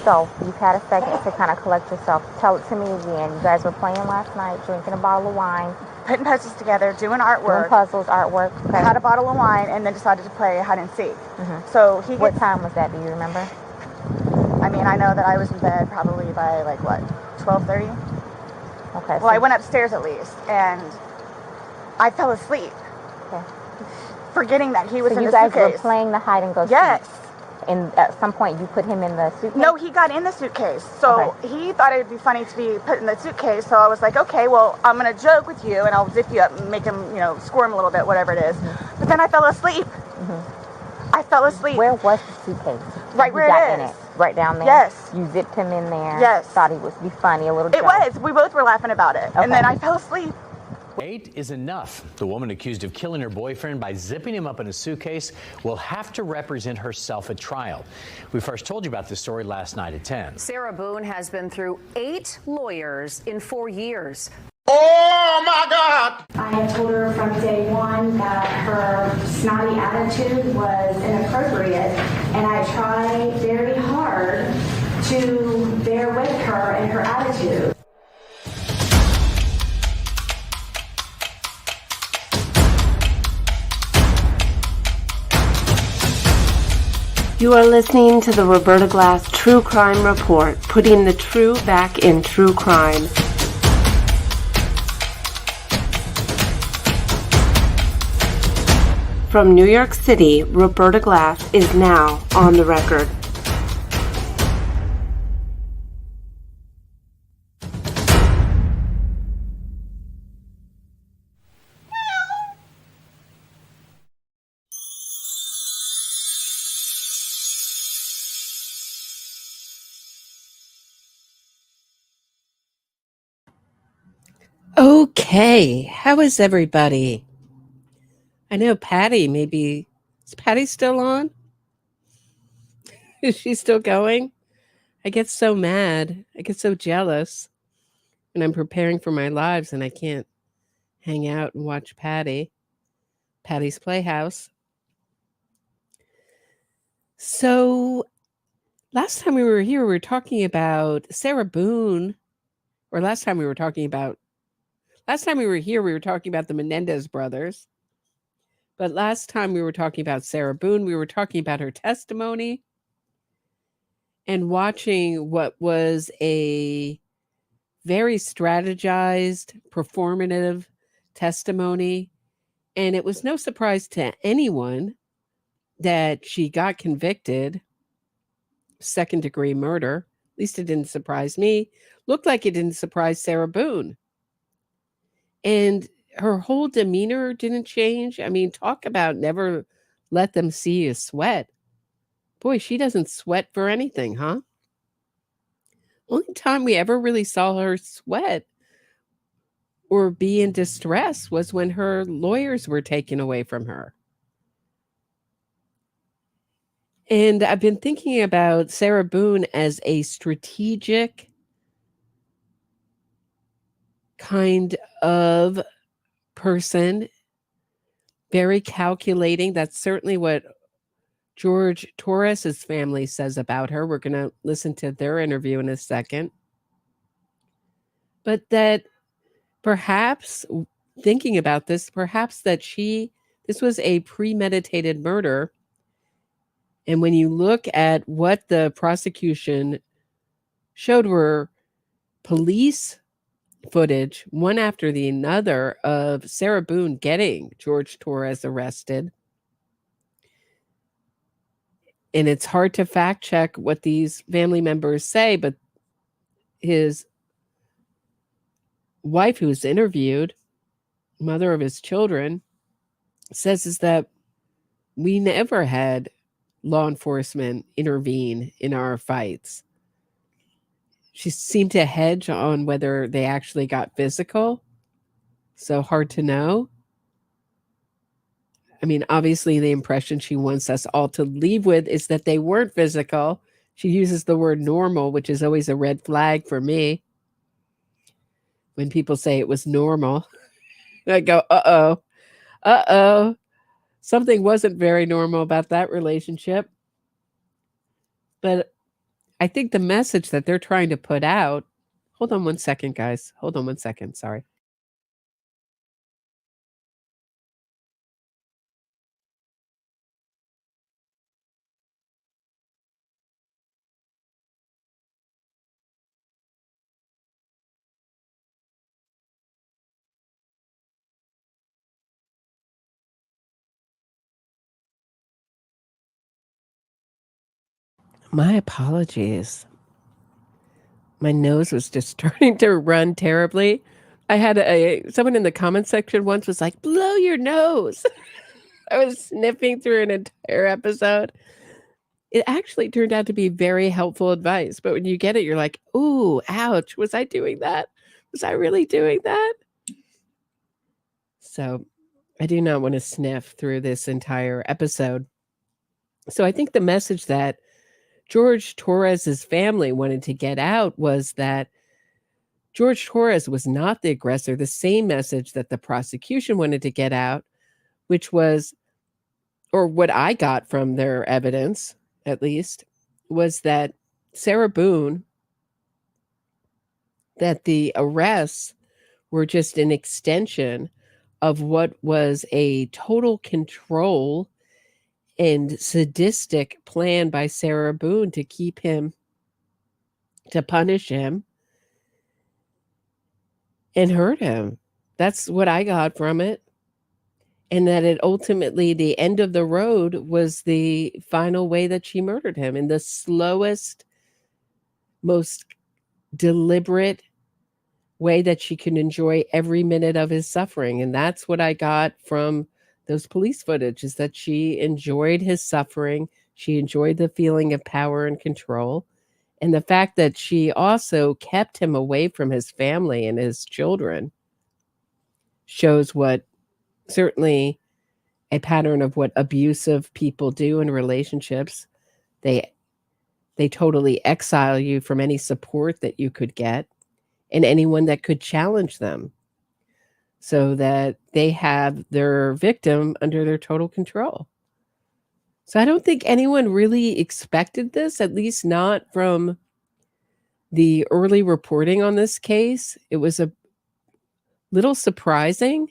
So you've had a second to kind of collect yourself. Tell it to me again. You guys were playing last night, drinking a bottle of wine. Putting puzzles together, doing artwork. Doing puzzles, artwork. Okay. Had a bottle of wine and then decided to play hide and seek. Mm-hmm. So What time was that? Do you remember? I mean, I know that I was in bed probably by like what, 12:30. Okay. Well, I went upstairs at least, and I fell asleep. Okay. Forgetting that he was in the suitcase. suitcase. You guys were playing the hide and go seek. Yes. And at some point you put him in the suitcase? No, he got in the suitcase. So he thought it would be funny to be put in the suitcase. So I was like, okay, well, I'm going to joke with you and I'll zip you up and make him, squirm a little bit, whatever it is. Mm-hmm. But then I fell asleep. Mm-hmm. I fell asleep. Where was the suitcase? Right where it is. Right down there? Yes. You zipped him in there? Yes. Thought he would be funny, a little joke. It was. We both were laughing about it. Okay. And then I fell asleep. 8 is enough. The woman accused of killing her boyfriend by zipping him up in a suitcase will have to represent herself at trial. We first told you about this story last night at 10. Sarah Boone has been through 8 lawyers in 4 years. Oh my God! I had told her from day one that her snotty attitude was inappropriate, and I tried very hard to bear with her and her attitude. You are listening to the Roberta Glass True Crime Report, putting the true back in true crime. From New York City, Roberta Glass is now on the record. Okay, how is everybody? I know Patty, maybe, is Patty still on? Is she still going? I get so mad. I get so jealous when I'm preparing for my lives and I can't hang out and watch Patty's Playhouse. So last time we were here, we were talking about Sarah Boone, or last time we were here, we were talking about the Menendez brothers. But last time we were talking about Sarah Boone, we were talking about her testimony and watching what was a very strategized, performative testimony. And it was no surprise to anyone that she got convicted, second-degree murder. At least it didn't surprise me. Looked like it didn't surprise Sarah Boone. And her whole demeanor didn't change. I mean, talk about never let them see you sweat. Boy, she doesn't sweat for anything, huh? Only time we ever really saw her sweat or be in distress was when her lawyers were taken away from her. And I've been thinking about Sarah Boone as a strategic kind of person, very calculating. That's certainly what George Torres's family says about her. We're going to listen to their interview in a second. But that perhaps, thinking about this, perhaps that this was a premeditated murder. And when you look at what the prosecution showed were police footage, one after the another, of Sarah Boone getting George Torres arrested. And it's hard to fact check what these family members say, but his wife, who's interviewed, mother of his children, says is that we never had law enforcement intervene in our fights. She seemed to hedge on whether they actually got physical. So hard to know. I mean, obviously the impression she wants us all to leave with is that they weren't physical. She uses the word normal, which is always a red flag for me. When people say it was normal, I go, uh-oh. Something wasn't very normal about that relationship. But I think the message that they're trying to put out. Hold on one second, guys. Hold on one second. Sorry. My apologies. My nose was just starting to run terribly. I had someone in the comment section once was like, blow your nose. I was sniffing through an entire episode. It actually turned out to be very helpful advice. But when you get it, you're like, ooh, ouch. Was I doing that? Was I really doing that? So I do not want to sniff through this entire episode. So I think the message that George Torres's family wanted to get out was that George Torres was not the aggressor, the same message that the prosecution wanted to get out, which was, or what I got from their evidence, at least, was that Sarah Boone, that the arrests were just an extension of what was a total control and sadistic plan by Sarah Boone to keep him, to punish him and hurt him. That's what I got from it. And that it ultimately, the end of the road was the final way that she murdered him, in the slowest, most deliberate way that she could enjoy every minute of his suffering. And that's what I got from those police footage, is that she enjoyed his suffering. She enjoyed the feeling of power and control. And the fact that she also kept him away from his family and his children shows what, certainly a pattern of what abusive people do in relationships. They totally exile you from any support that you could get and anyone that could challenge them, so that they have their victim under their total control. So I don't think anyone really expected this, at least not from the early reporting on this case. It was a little surprising.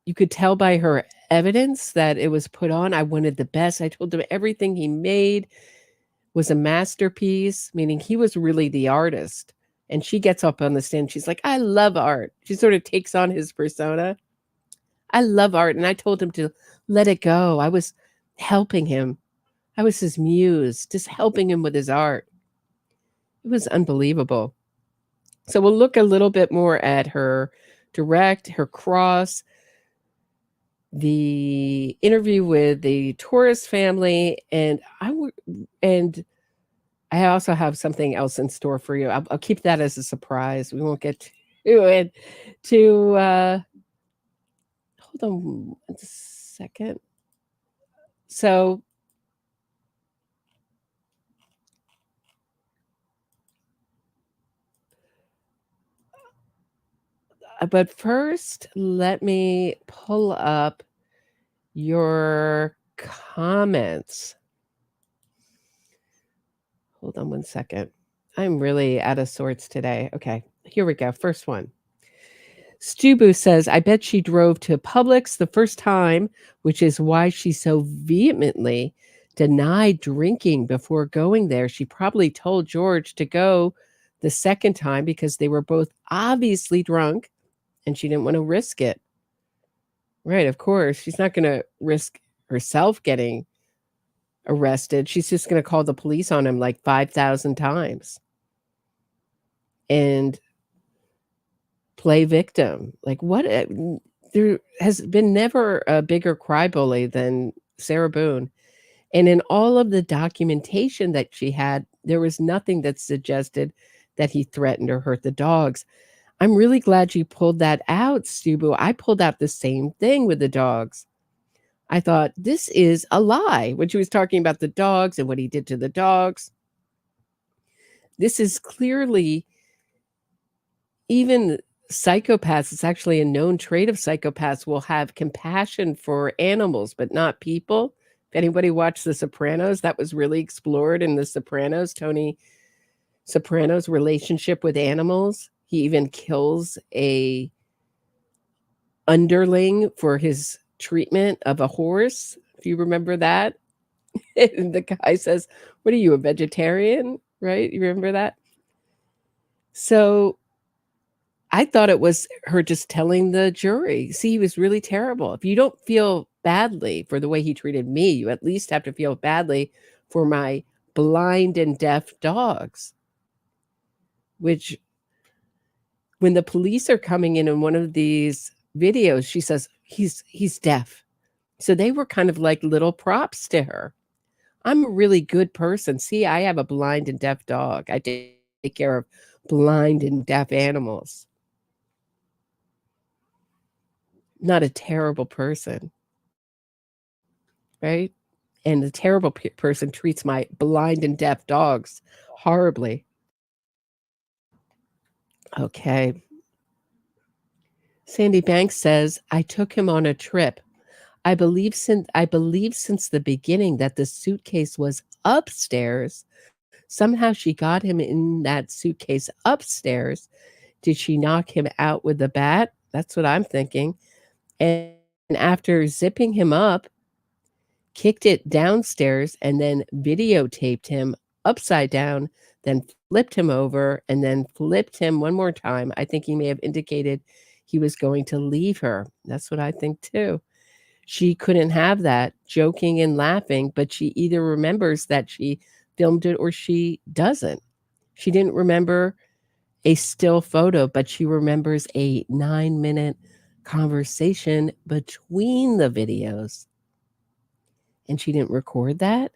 You could tell by her evidence that it was put on. I wanted the best. I told him everything he made was a masterpiece, meaning he was really the artist. And she gets up on the stand. She's like, I love art. She sort of takes on his persona. I love art. And I told him to let it go. I was helping him. I was his muse, just helping him with his art. It was unbelievable. So we'll look a little bit more at her direct, her cross, the interview with the Torres family, and I also have something else in store for you. I'll keep that as a surprise. We won't get to it. Hold on a second. So but first, let me pull up your comments. Hold on one second. I'm really out of sorts today. Okay, here we go. First one. Stubu says, I bet she drove to Publix the first time, which is why she so vehemently denied drinking before going there. She probably told George to go the second time because they were both obviously drunk and she didn't want to risk it. Right, of course. She's not going to risk herself getting arrested. She's just going to call the police on him like 5,000 times and play victim. Like, what? There has been never a bigger cry bully than Sarah Boone. And in all of the documentation that she had, there was nothing that suggested that he threatened or hurt the dogs. I'm really glad you pulled that out, Stubu. I pulled out the same thing with the dogs. I thought, this is a lie. When she was talking about the dogs and what he did to the dogs, this is clearly, even psychopaths, it's actually a known trait of psychopaths, will have compassion for animals, but not people. If anybody watched The Sopranos, that was really explored in The Sopranos. Tony Soprano's relationship with animals. He even kills a underling for his treatment of a horse, if you remember that. And the guy says, what are you, a vegetarian? Right? You remember that? So I thought it was her just telling the jury, see, he was really terrible. If you don't feel badly for the way he treated me, you at least have to feel badly for my blind and deaf dogs. Which, when the police are coming in one of these videos, she says, he's deaf. So they were kind of like little props to her. I'm a really good person. See, I have a blind and deaf dog. I take care of blind and deaf animals. Not a terrible person, right? And the terrible person treats my blind and deaf dogs horribly. Okay. Sandy Banks says, I took him on a trip. I believe since the beginning that the suitcase was upstairs. Somehow she got him in that suitcase upstairs. Did she knock him out with the bat? That's what I'm thinking. And after zipping him up, kicked it downstairs and then videotaped him upside down, then flipped him over and then flipped him one more time. I think he may have indicated he was going to leave her. That's what I think too. She couldn't have that, joking and laughing, but she either remembers that she filmed it or she doesn't. She didn't remember a still photo, but she remembers a 9-minute conversation between the videos. And she didn't record that?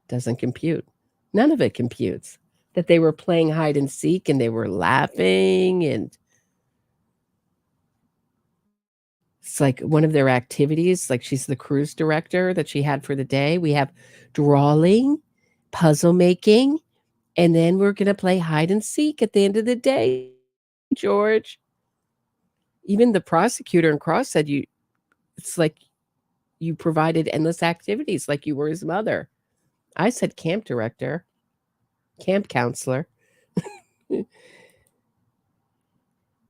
Doesn't compute. None of it computes. That they were playing hide and seek and they were laughing, and it's like one of their activities, like she's the cruise director that she had for the day. We have drawing, puzzle making, and then we're going to play hide and seek at the end of the day, George. Even the prosecutor in Cross said it's like you provided endless activities like you were his mother. I said camp director, camp counselor.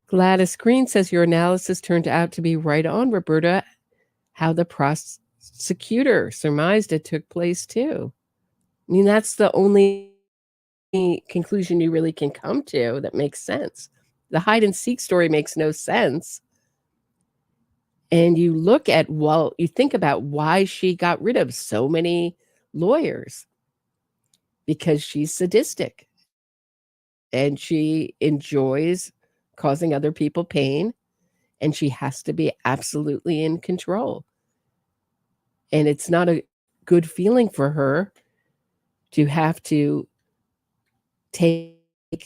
Gladys Green says your analysis turned out to be right on, Roberta, how the prosecutor surmised it took place too. I mean, that's the only conclusion you really can come to that makes sense. The hide and seek story makes no sense. And you look at, you think about why she got rid of so many lawyers. Because she's sadistic. And she enjoys causing other people pain. And she has to be absolutely in control. And it's not a good feeling for her to have to take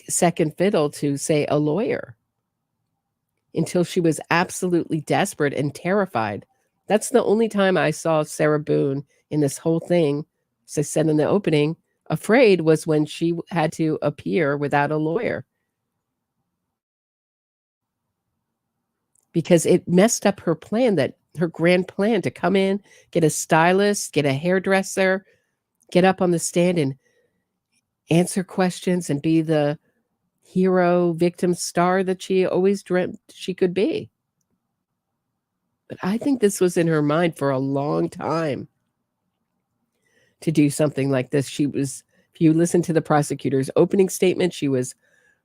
second fiddle to, say, a lawyer. Until she was absolutely desperate and terrified. That's the only time I saw Sarah Boone in this whole thing, as I said in the opening, afraid was when she had to appear without a lawyer. Because it messed up her plan, her grand plan to come in, get a stylist, get a hairdresser, get up on the stand and answer questions and be the hero, victim star that she always dreamt she could be. But I think this was in her mind for a long time to do something like this. She was, if you listen to the prosecutor's opening statement, she was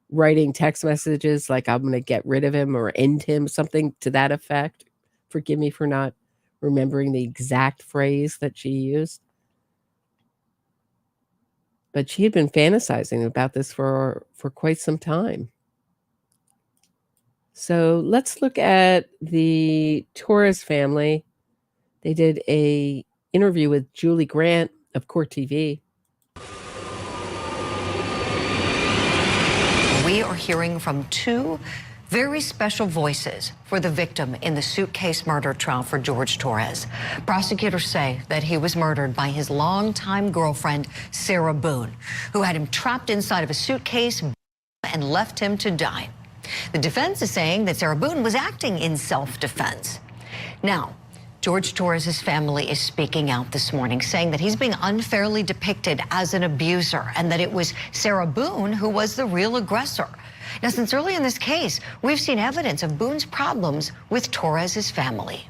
writing text messages like, I'm going to get rid of him or end him, something to that effect. Forgive me for not remembering the exact phrase that she used. But she had been fantasizing about this for quite some time. So let's look at the Torres family. They did an interview with Julie Grant of Court TV. We are hearing from two very special voices for the victim in the suitcase murder trial for George Torres. Prosecutors say that he was murdered by his longtime girlfriend, Sarah Boone, who had him trapped inside of a suitcase and left him to die. The defense is saying that Sarah Boone was acting in self-defense. Now, George Torres' family is speaking out this morning, saying that he's being unfairly depicted as an abuser and that it was Sarah Boone who was the real aggressor. Now, since early in this case, we've seen evidence of Boone's problems with Torres' family.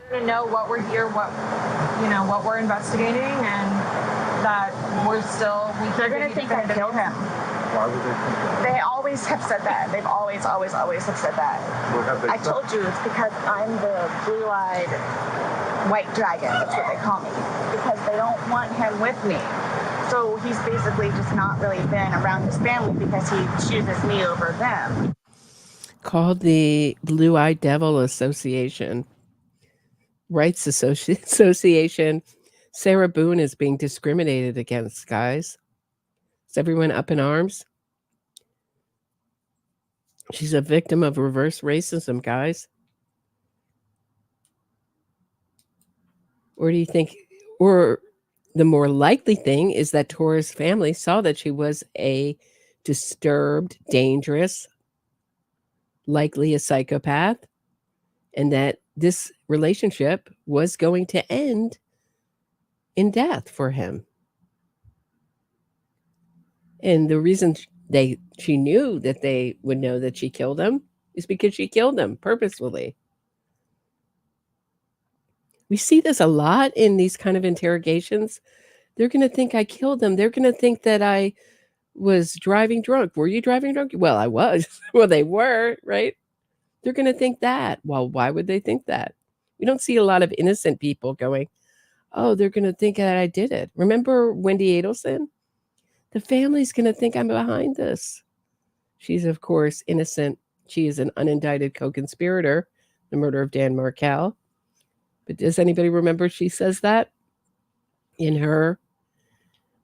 To know what we're here, what we're investigating, and that they're going to think I killed him. Why would they think that? They always have said that. They've always have said that. What have they I said? told you it's because I'm the blue-eyed white dragon. That's what they call me. Because they don't want him with me. So he's basically just not really been around his family because he chooses me over them. Called the Blue-Eyed Devil Association. Rights Association. Sarah Boone is being discriminated against, guys. Is everyone up in arms? She's a victim of reverse racism, guys. Or do you think, or the more likely thing is that Torres' family saw that she was a disturbed, dangerous, likely a psychopath, and that this relationship was going to end in death for him. And the reason she knew that they would know that she killed him is because she killed him purposefully. We see this a lot in these kind of interrogations. They're going to think I killed them. They're going to think that I was driving drunk. Were you driving drunk? Well, I was. Well, they were, right? They're going to think that. Well, why would they think that? We don't see a lot of innocent people going, oh, they're going to think that I did it. Remember Wendy Adelson? The family's going to think I'm behind this. She's, of course, innocent. She is an unindicted co-conspirator, the murder of Dan Markel. But does anybody remember she says that in her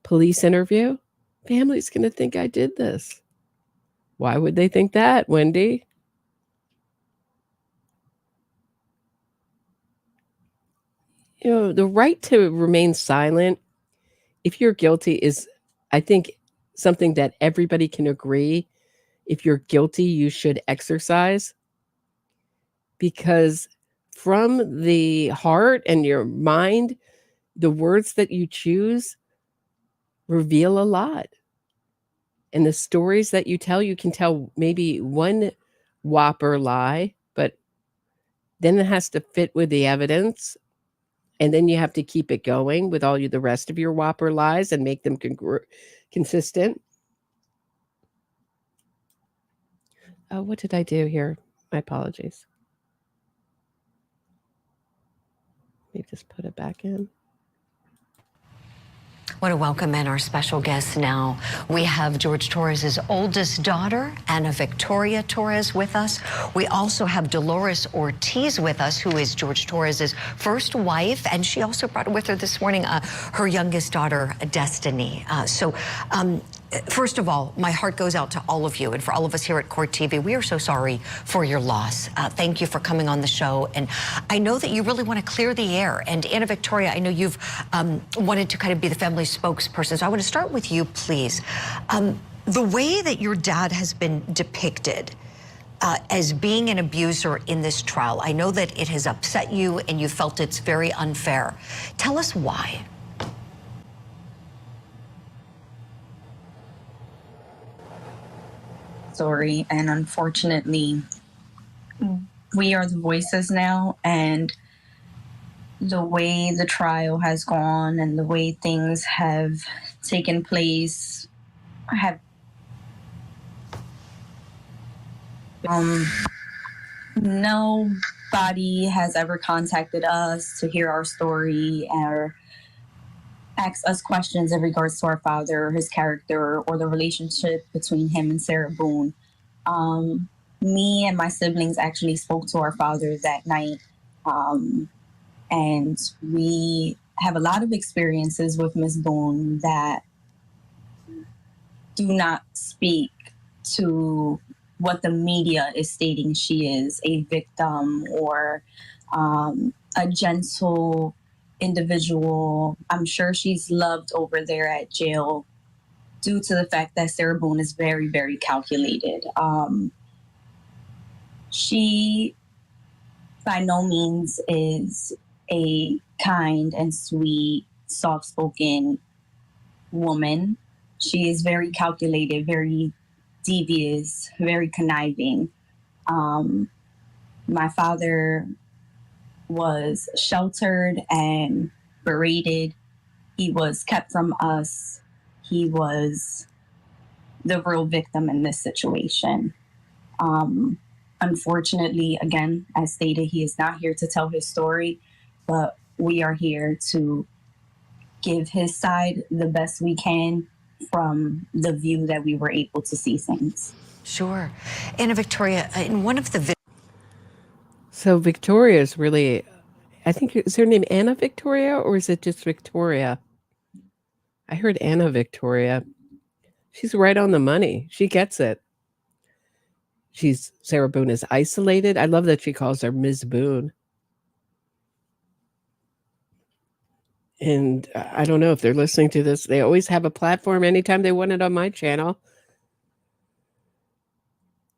police interview? Family's going to think I did this. Why would they think that, Wendy? You know, the right to remain silent, if you're guilty, is, I think, something that everybody can agree. If you're guilty, you should exercise. Because from the heart and your mind, the words that you choose reveal a lot. And the stories that you can tell maybe one whopper lie, but then it has to fit with the evidence. And then you have to keep it going with all the rest of your whopper lies and make them consistent. What did I do here? My apologies. Let me just put it back in. I want to welcome in our special guests now. We have George Torres' oldest daughter, Ana Victoria Torres, with us. We also have Dolores Ortiz with us, who is George Torres' first wife, and she also brought with her this morning her youngest daughter, Destiny. First of all, my heart goes out to all of you, and for all of us here at Court TV, we are so sorry for your loss. Thank you for coming on the show, and I know that you really want to clear the air. And Ana Victoria, I know you've wanted to kind of be the family spokesperson, so I want to start with you, please. The way that your dad has been depicted as being an abuser in this trial, I know that it has upset you and you felt it's very unfair. Tell us why. Story, and unfortunately we are the voices now, and the way the trial has gone and the way things have taken place have nobody has ever contacted us to hear our story or ask us questions in regards to our father, his character, or the relationship between him and Sarah Boone. Me and my siblings actually spoke to our father that night, and we have a lot of experiences with Miss Boone that do not speak to what the media is stating she is, a victim or a gentle individual. I'm sure she's loved over there at jail due to the fact that Sarah Boone is very, very calculated. She by no means is a kind and sweet, soft-spoken woman. She is very calculated, very devious, very conniving. My father was sheltered and berated. He was kept from us. He was the real victim in this situation. Unfortunately, again, as stated, he is not here to tell his story, but we are here to give his side the best we can from the view that we were able to see things. Sure. Anna Victoria, in one of the So Victoria is really, I think, is her name Anna Victoria or is it just Victoria? I heard Anna Victoria. She's right on the money. She gets it. Sarah Boone is isolated. I love that she calls her Ms. Boone. And I don't know if they're listening to this. They always have a platform anytime they want it on my channel.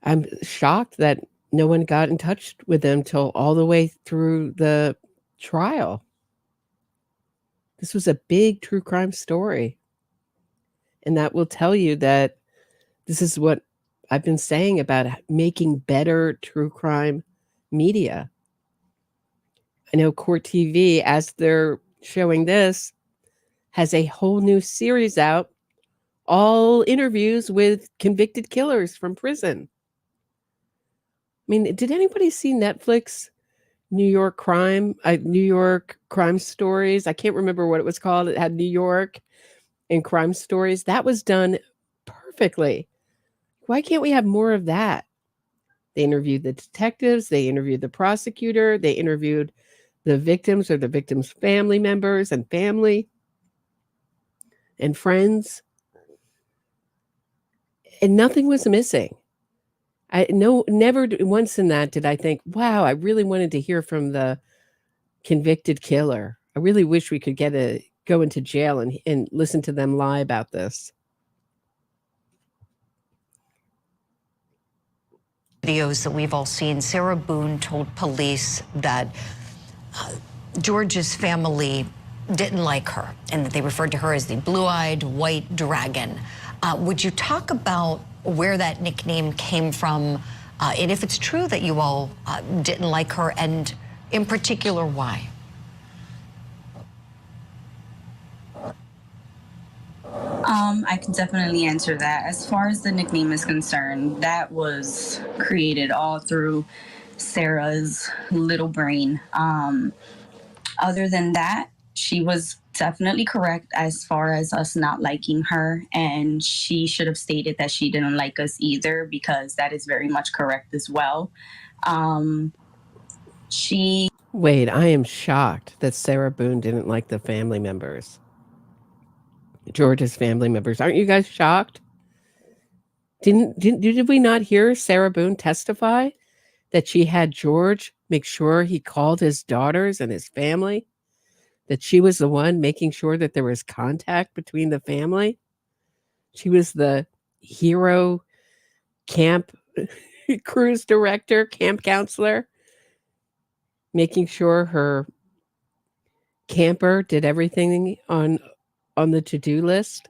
I'm shocked that no one got in touch with them till all the way through the trial. This was a big true crime story. And that will tell you that this is what I've been saying about making better true crime media. I know Court TV, as they're showing this, has a whole new series out, all interviews with convicted killers from prison. I mean, did anybody see Netflix New York Crime Stories? I can't remember what it was called. It had New York and crime stories. That was done perfectly. Why can't we have more of that? They interviewed the detectives, they interviewed the prosecutor, they interviewed the victims or the victims' family members and family and friends. And nothing was missing. Never once in that did I think, wow, I really wanted to hear from the convicted killer. I really wish we could go into jail and listen to them lie about this. videos that we've all seen, Sarah Boone told police that George's family didn't like her and that they referred to her as the blue-eyed white dragon. Would you talk about where that nickname came from, and if it's true that you all didn't like her, and in particular, why? I can definitely answer that. As far as the nickname is concerned, that was created all through Sarah's little brain. Other than that, she was definitely correct as far as us not liking her, and she should have stated that she didn't like us either, because that is very much correct as well. Wait, I am shocked that Sarah Boone didn't like the family members. George's family members. Aren't you guys shocked? Did we not hear Sarah Boone testify that she had George make sure he called his daughters and his family? That she was the one making sure that there was contact between the family? She was the hero camp cruise director, camp counselor, making sure her camper did everything on the to-do list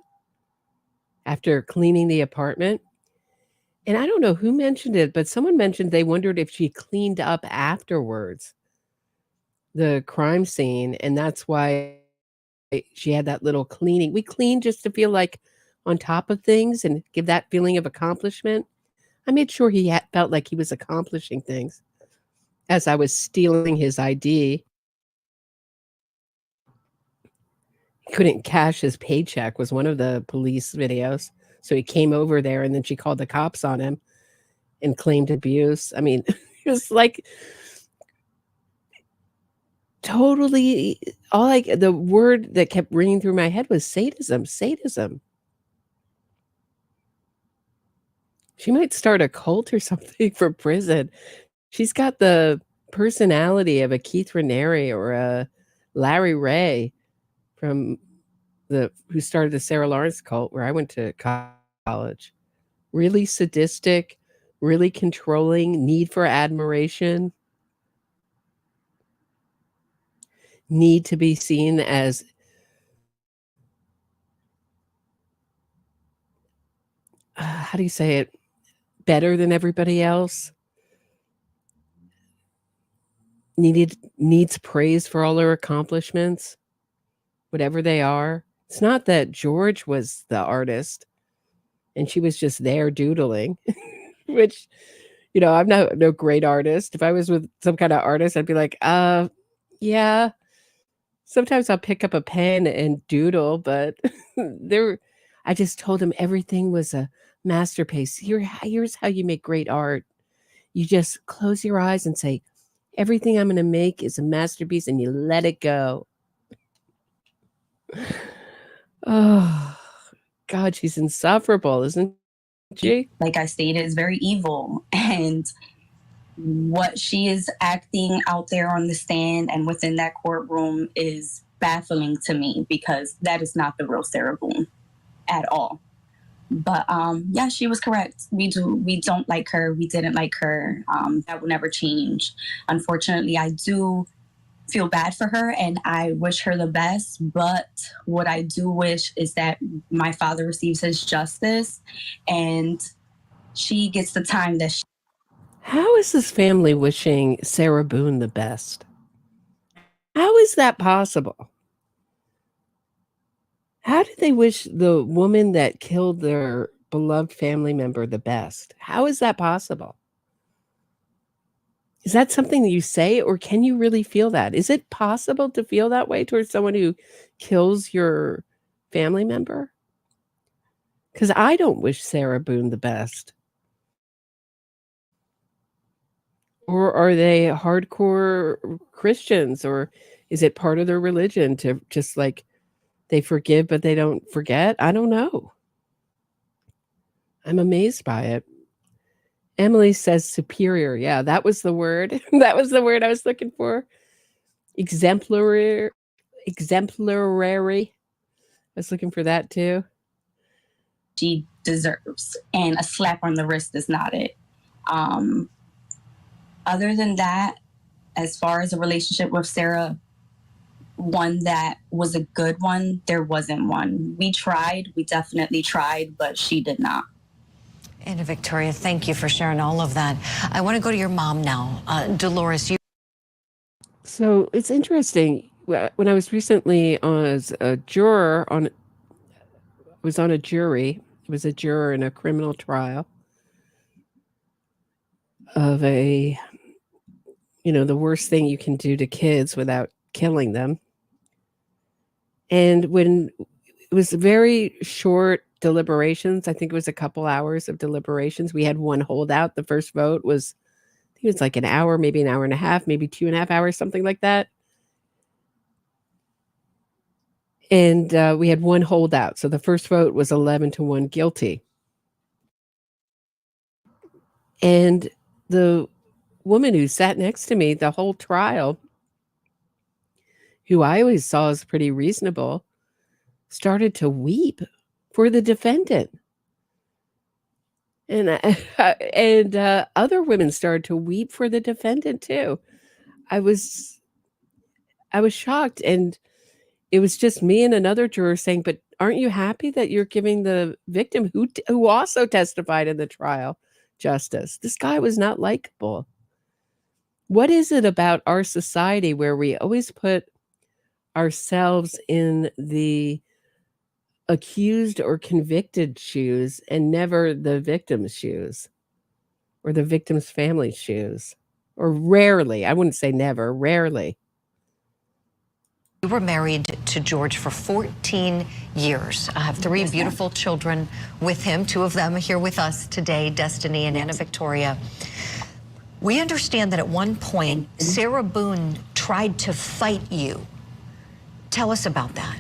after cleaning the apartment. And I don't know who mentioned it, but someone mentioned they wondered if she cleaned up afterwards the crime scene, and that's why she had that little cleaning. We clean just to feel like on top of things and give that feeling of accomplishment. I made sure he felt like he was accomplishing things as I was stealing his ID. He couldn't cash his paycheck was one of the police videos. So he came over there and then she called the cops on him and claimed abuse. I mean, it was like totally the word that kept ringing through my head was sadism. She might start a cult or something for prison. She's got the personality of a Keith Raniere or a Larry Ray from who started the Sarah Lawrence cult where I went to college. Really sadistic, really controlling, need for admiration. need to be seen as how do you say it, better than everybody else, needs praise for all her accomplishments, whatever they are. It's not that George was the artist and she was just there doodling, which, you know, I'm no great artist. If I was with some kind of artist, I'd be like, yeah, sometimes I'll pick up a pen and doodle, but I just told him everything was a masterpiece. Here's how you make great art. You just close your eyes and say, everything I'm going to make is a masterpiece, and you let it go. Oh, God, she's insufferable, isn't she? Like I stated, is very evil. And what she is acting out there on the stand and within that courtroom is baffling to me, because that is not the real Sarah Boone at all. But yeah, she was correct. We don't like her. We didn't like her. That will never change. Unfortunately, I do feel bad for her and I wish her the best. But what I do wish is that my father receives his justice and she gets the time that How is this family wishing Sarah Boone the best? How is that possible? How do they wish the woman that killed their beloved family member the best? How is that possible? Is that something that you say, or can you really feel that? Is it possible to feel that way towards someone who kills your family member? Because I don't wish Sarah Boone the best. Or are they hardcore Christians, or is it part of their religion to just like they forgive but they don't forget? I don't know. I'm amazed by it. Emily says superior. Yeah, that was the word. That was the word I was looking for. Exemplary. I was looking for that too. she deserves, and a slap on the wrist is not it. Other than that, as far as a relationship with Sarah, one that was a good one, there wasn't one. We tried, we definitely tried, but she did not. And Victoria, thank you for sharing all of that. I want to go to your mom now. Dolores, you. So it's interesting. When I was recently as a juror was on a jury. I was a juror in a criminal trial of the worst thing you can do to kids without killing them. And when it was very short deliberations, I think it was a couple hours of deliberations. We had one holdout. The first vote was, I think it was like an hour, maybe an hour and a half, maybe 2.5 hours, something like that. And we had one holdout. So the first vote was 11-1 guilty. And the woman who sat next to me the whole trial, who I always saw as pretty reasonable, started to weep for the defendant. And other women started to weep for the defendant too. I was shocked, and it was just me and another juror saying, "But aren't you happy that you're giving the victim who also testified in the trial justice? This guy was not likable." What is it about our society where we always put ourselves in the accused or convicted shoes and never the victim's shoes or the victim's family's shoes? Or rarely, I wouldn't say never, rarely. You were married to George for 14 years. I have 3 beautiful children with him. 2 of them are here with us today, Destiny and Anna Victoria. We understand that at one point, Sarah Boone tried to fight you. Tell us about that.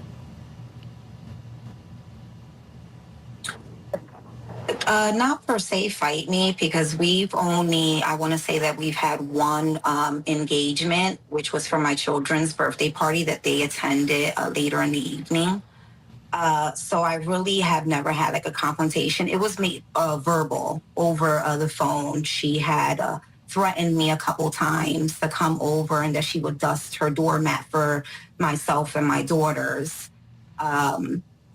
Not per se fight me, because we've only, I want to say that we've had one engagement, which was for my children's birthday party that they attended later in the evening. So I really have never had like a confrontation. It was verbal over the phone. She had threatened me a couple times to come over and that she would dust her doormat for myself and my daughters.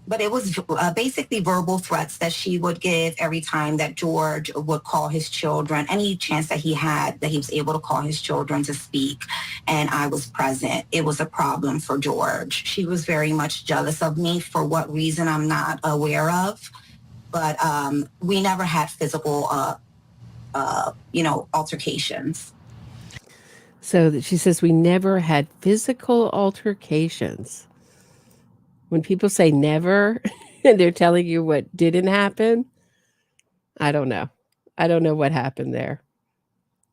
But it was basically verbal threats that she would give every time that George would call his children, any chance that he had, that he was able to call his children to speak, and I was present. It was a problem for George. She was very much jealous of me for what reason I'm not aware of, but we never had physical, altercations. So she says we never had physical altercations. When people say never and they're telling you what didn't happen, I don't know. I don't know what happened there.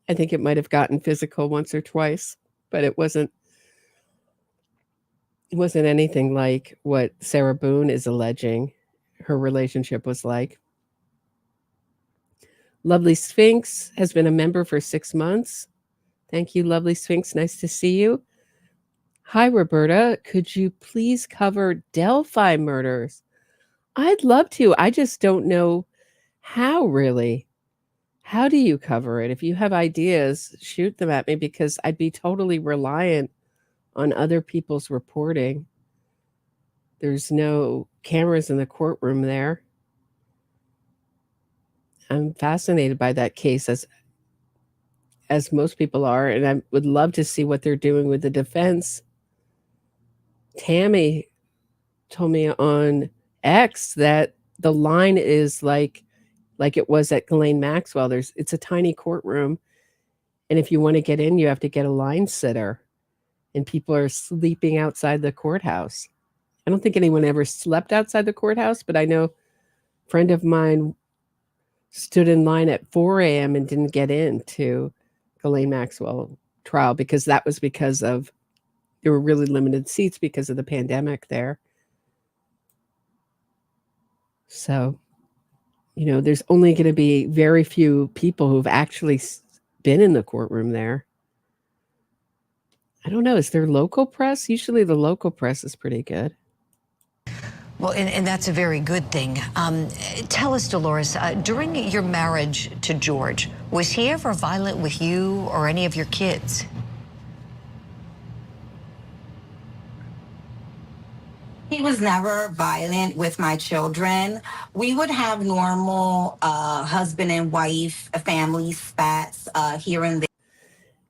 I think it might have gotten physical once or twice, but it wasn't anything like what Sarah Boone is alleging her relationship was like. Lovely Sphinx has been a member for 6 months. Thank you, Lovely Sphinx. Nice to see you. Hi, Roberta. Could you please cover Delphi murders? I'd love to. I just don't know how, really. How do you cover it? If you have ideas, shoot them at me, because I'd be totally reliant on other people's reporting. There's no cameras in the courtroom there. I'm fascinated by that case, as most people are, and I would love to see what they're doing with the defense. Tammy told me on X that the line is like it was at Ghislaine Maxwell. It's a tiny courtroom, and if you want to get in, you have to get a line sitter, and people are sleeping outside the courthouse. I don't think anyone ever slept outside the courthouse, but I know a friend of mine stood in line at 4 a.m. and didn't get into Ghislaine Maxwell trial because there were really limited seats because of the pandemic there. So, there's only going to be very few people who've actually been in the courtroom there. I don't know. Is there local press? Usually the local press is pretty good. Well, and that's a very good thing. Tell us, Dolores, during your marriage to George, was he ever violent with you or any of your kids? He was never violent with my children. We would have normal husband and wife family spats here and there.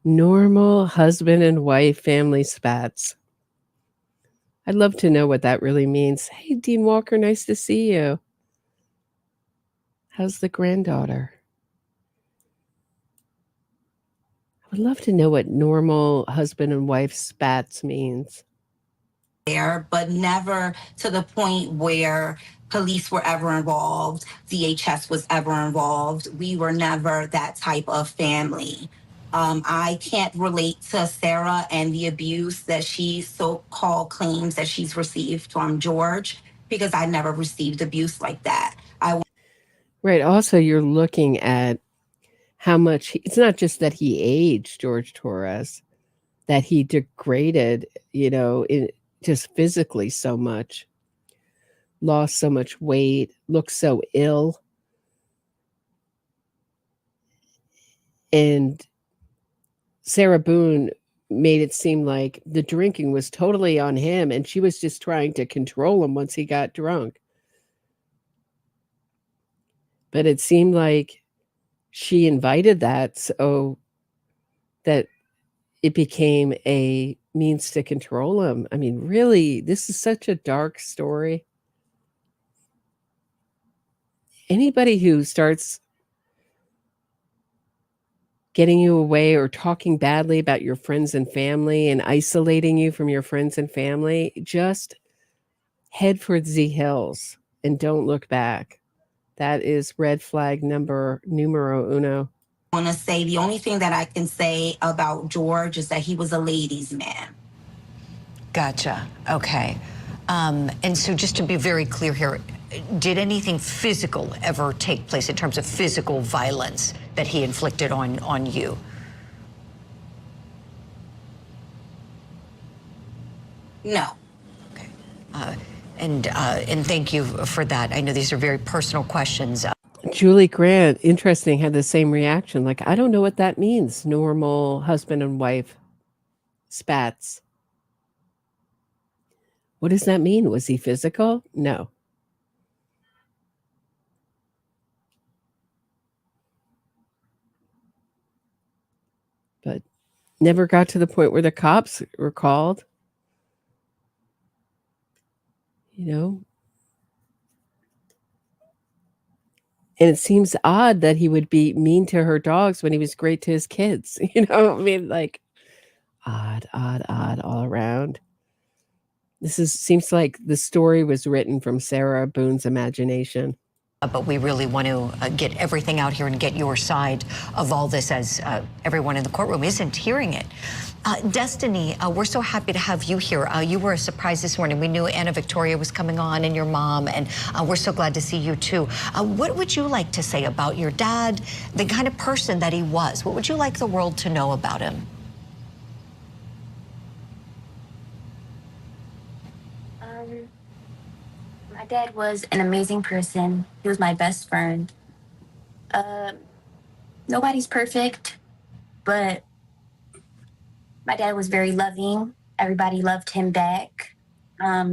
Normal husband and wife family spats. I'd love to know what that really means. Hey, Dean Walker, nice to see you. How's the granddaughter? I would love to know what normal husband and wife spats means. There, but never to the point where police were ever involved, DHS was ever involved. We were never that type of family. I can't relate to Sarah and the abuse that she so-called claims that she's received from George, because I never received abuse like that. Right. Also, you're looking at how much, it's not just that he aged, George Torres, that he degraded, just physically so much, lost so much weight, looked so ill. And Sarah Boone made it seem like the drinking was totally on him and she was just trying to control him once he got drunk. But it seemed like she invited that so that it became a means to control him. I mean, really, this is such a dark story. Anybody who starts getting you away or talking badly about your friends and family and isolating you from your friends and family, just head for the hills and don't look back. That is red flag numero uno. I want to say the only thing that I can say about George is that he was a ladies' man. Gotcha. Okay. And so just to be very clear here, did anything physical ever take place in terms of physical violence that he inflicted on you? No. Okay. And thank you for that. I know these are very personal questions. Julie Grant, interesting, had the same reaction. Like, I don't know what that means. Normal husband and wife spats. What does that mean? Was he physical? No. But never got to the point where the cops were called. You know? And it seems odd that he would be mean to her dogs when he was great to his kids. You know, I mean, like, odd all around. Seems like the story was written from Sarah Boone's imagination. But we really want to get everything out here and get your side of all this, as everyone in the courtroom isn't hearing it. Destiny, we're so happy to have you here. You were a surprise this morning. We knew Anna Victoria was coming on and your mom, and we're so glad to see you too. What would you like to say about your dad, the kind of person that he was? What would you like the world to know about him? My dad was an amazing person. He was my best friend. Nobody's perfect, but my dad was very loving. Everybody loved him back.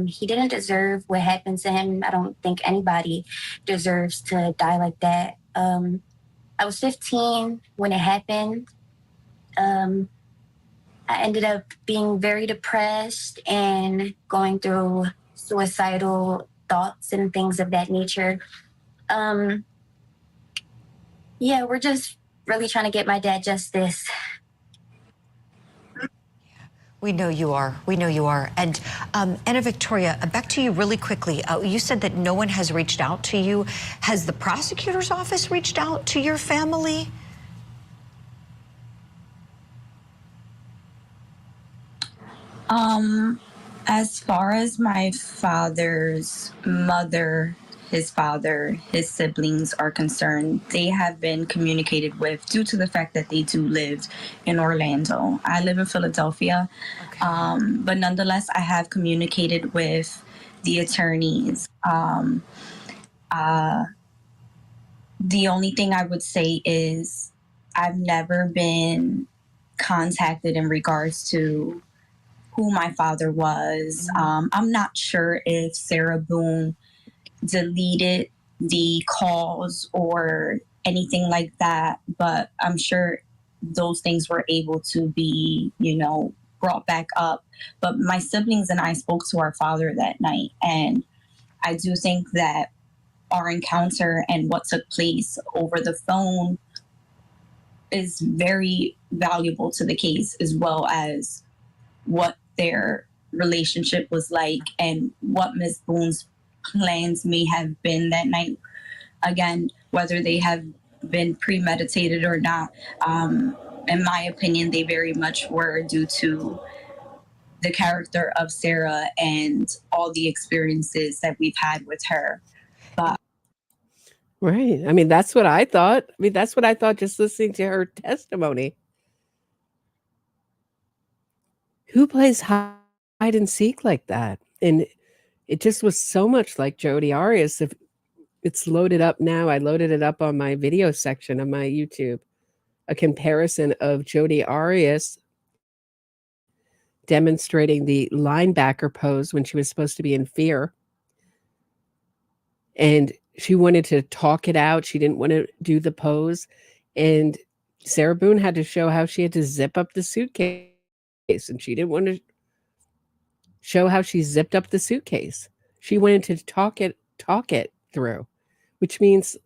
He didn't deserve what happened to him. I don't think anybody deserves to die like that. I was 15 when it happened. I ended up being very depressed and going through suicidal thoughts and things of that nature. Yeah, we're just really trying to get my dad justice. We know you are. We know you are. And Anna Victoria, back to you really quickly. You said that no one has reached out to you. Has the prosecutor's office reached out to your family? As far as my father's mother, his father, his siblings are concerned, they have been communicated with due to the fact that they do live in Orlando. I live in Philadelphia, but nonetheless, I have communicated with the attorneys. The only thing I would say is I've never been contacted in regards to who my father was. I'm not sure if Sarah Boone deleted the calls or anything like that, but I'm sure those things were able to be, brought back up. But my siblings and I spoke to our father that night, and I do think that our encounter and what took place over the phone is very valuable to the case, as well as what their relationship was like and what Ms. Boone's plans may have been that night. Again, whether they have been premeditated or not, in my opinion, they very much were, due to the character of Sarah and all the experiences that we've had with her. But right. I mean, that's what I thought. Just listening to her testimony. Who plays hide and seek like that? And it just was so much like Jodi Arias. If it's loaded up now, I loaded it up on my video section of my YouTube. A comparison of Jodi Arias demonstrating the linebacker pose when she was supposed to be in fear. And she wanted to talk it out. She didn't want to do the pose. And Sarah Boone had to show how she had to zip up the suitcase. And she didn't want to show how she zipped up the suitcase. She wanted to talk it through, which means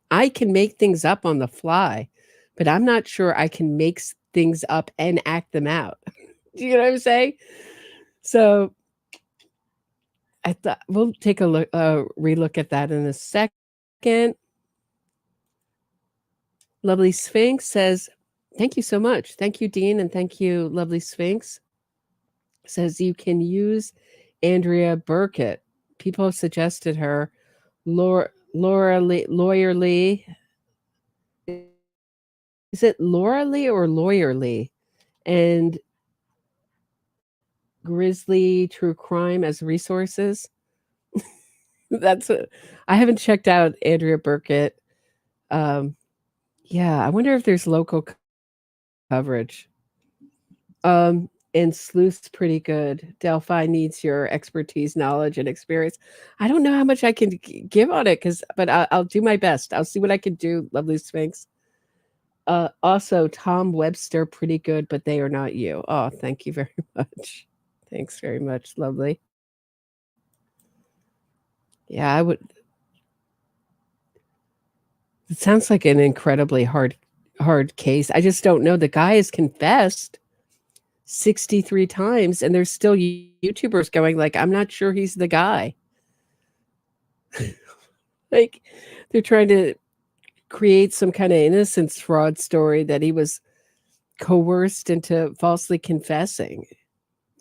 I can make things up on the fly, but I'm not sure I can make things up and act them out. Do you know what I'm saying? So I thought we'll take a look, relook at that in a second. Lovely Sphinx says, thank you so much. Thank you, Dean, and thank you, Lovely Sphinx. Says you can use Andrea Burkett. People have suggested her. Lawyer Lee. Is it Laura Lee or Lawyer Lee? And Grizzly True Crime as resources. I haven't checked out Andrea Burkett. Yeah, I wonder if there's local coverage. And Sleuth's pretty good. Delphi needs your expertise, knowledge, and experience. I don't know how much I can give on it, but I'll do my best. I'll see what I can do. Lovely Sphinx. Also, Tom Webster, pretty good, but they are not you. Oh, thank you very much. Thanks very much, lovely. Yeah, I would. It sounds like an incredibly hard case. I just don't know. The guy has confessed 63 times, and there's still YouTubers going like, I'm not sure he's the guy. Like, they're trying to create some kind of innocence fraud story that he was coerced into falsely confessing.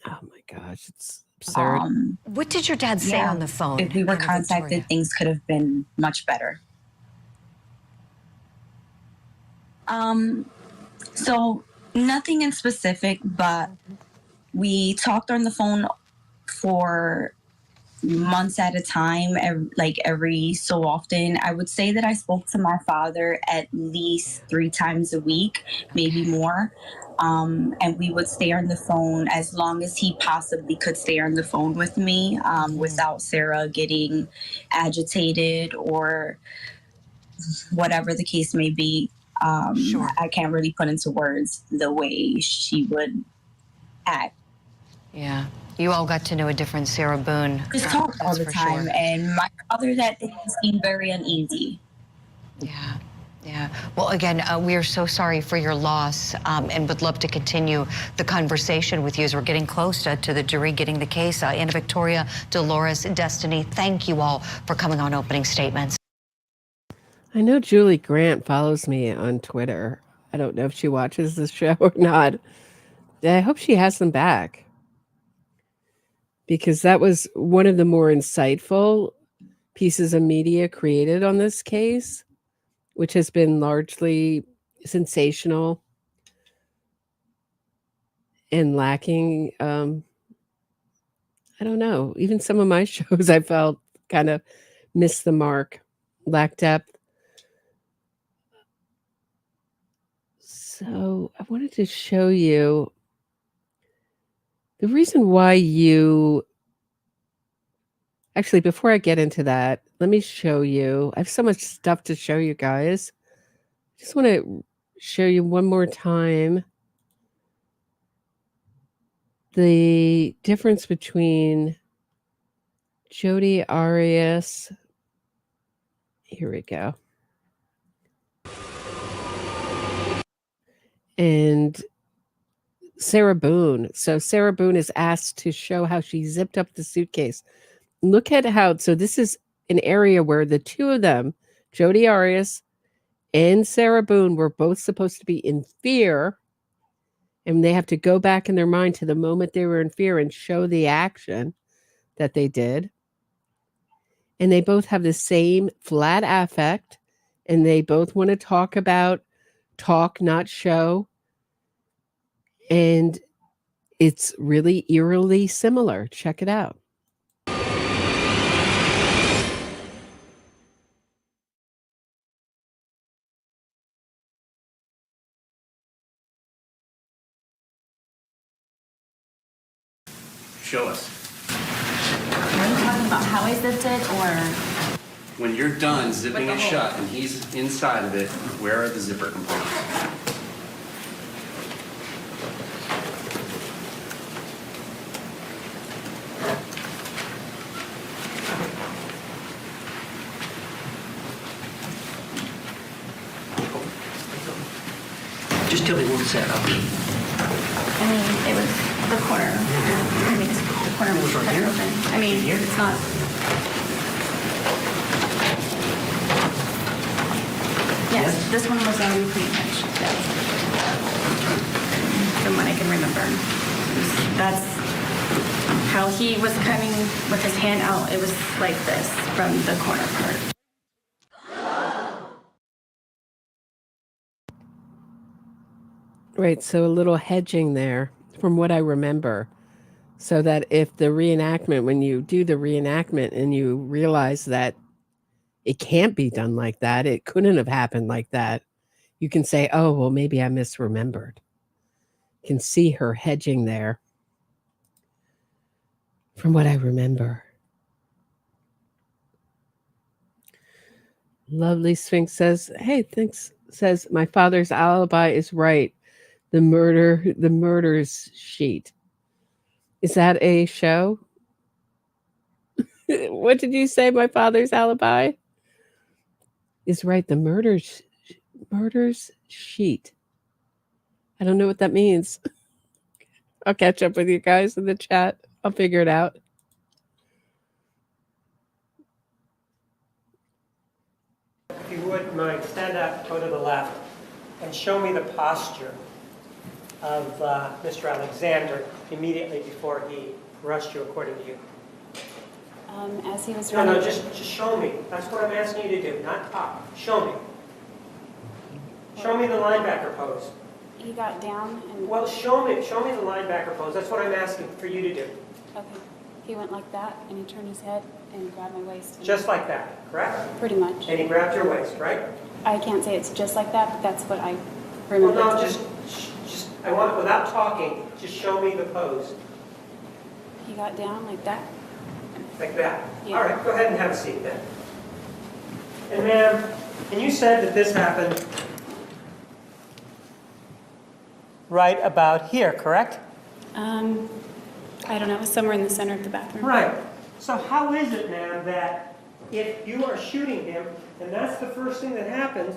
Oh my gosh, it's absurd. What did your dad say on the phone? If we were contacted, things could have been much better. So nothing in specific, but we talked on the phone for months at a time, every so often. I would say that I spoke to my father at least 3 times a week, maybe more. And we would stay on the phone as long as he possibly could stay on the phone with me, without Sarah getting agitated or whatever the case may be. Sure. I can't really put into words the way she would act. Yeah. You all got to know a different Sarah Boone. Just talked all the time, sure. And my father that day seemed very uneasy. Yeah. Yeah. Well, again, we are so sorry for your loss, and would love to continue the conversation with you as we're getting close to the jury getting the case. Anna Victoria, Dolores, Destiny, thank you all for coming on opening statements. I know Julie Grant follows me on Twitter. I don't know if she watches this show or not. I hope she has them back, because that was one of the more insightful pieces of media created on this case, which has been largely sensational and lacking. I don't know. Even some of my shows I felt kind of missed the mark, lacked depth. So I wanted to show you the reason why actually, before I get into that, let me show you. I have so much stuff to show you guys. I just want to show you one more time the difference between Jodi Arias. Here we go. And Sarah Boone. So Sarah Boone is asked to show how she zipped up the suitcase. Look at how, so this is an area where the two of them, Jodi Arias and Sarah Boone, were both supposed to be in fear. And they have to go back in their mind to the moment they were in fear and show the action that they did. And they both have the same flat affect. And they both want to talk, not show. And it's really eerily similar. Check it out. Show us. Are you talking about how I zipped it, or? When you're done zipping it shut and he's inside of it, where are the zipper components? Just tell me what's that up. I mean, it was the corner. I mean, the corner was right here. Open. I mean, it's not. Yes, this one was already pre-pinched. Yes. From what I can remember. That's how he was coming with his hand out. It was like this from the corner part. Right, so a little hedging there from what I remember, so that if the reenactment, when you do the reenactment and you realize that it can't be done like that. It couldn't have happened like that. You can say, oh, well, maybe I misremembered. You can see her hedging there from what I remember. Lovely Sphinx says, hey, thanks. Says, my father's alibi is right. The murder's sheet. Is that a show? What did you say? My father's alibi is right. The murder's sheet. I don't know what that means. I'll catch up with you guys in the chat. I'll figure it out. If you wouldn't mind, stand up, go to the left, and show me the posture of Mr. Alexander immediately before he rushed you, according to you. As he was running... No, just show me. That's what I'm asking you to do, not talk. Show me. Show me the linebacker pose. He got down and... Well, show me the linebacker pose. That's what I'm asking for you to do. Okay. He went like that, and he turned his head and grabbed my waist. Just like that, correct? Pretty much. And he grabbed your waist, right? I can't say it's just like that, but that's what I remember. Well, no, just I want it without talking. Just show me the pose. He got down like that. Like that? Yeah. All right, go ahead and have a seat then. And ma'am, and you said that this happened right about here, correct? I don't know. It was somewhere in the center of the bathroom. Right. So how is it, ma'am, that if you are shooting him, and that's the first thing that happens,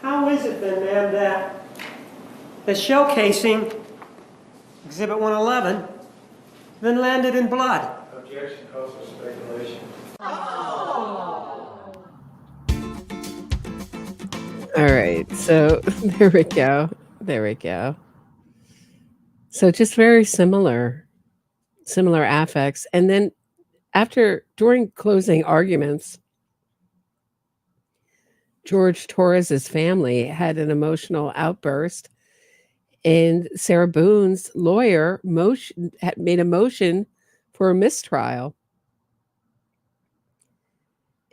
how is it then, ma'am, that the shell casing, Exhibit 111, then landed in blood? Objection calls for speculation. All right, so there we go. There we go. So just very similar affects. And then during closing arguments, George Torres's family had an emotional outburst, and Sarah Boone's lawyer had made a motion for a mistrial.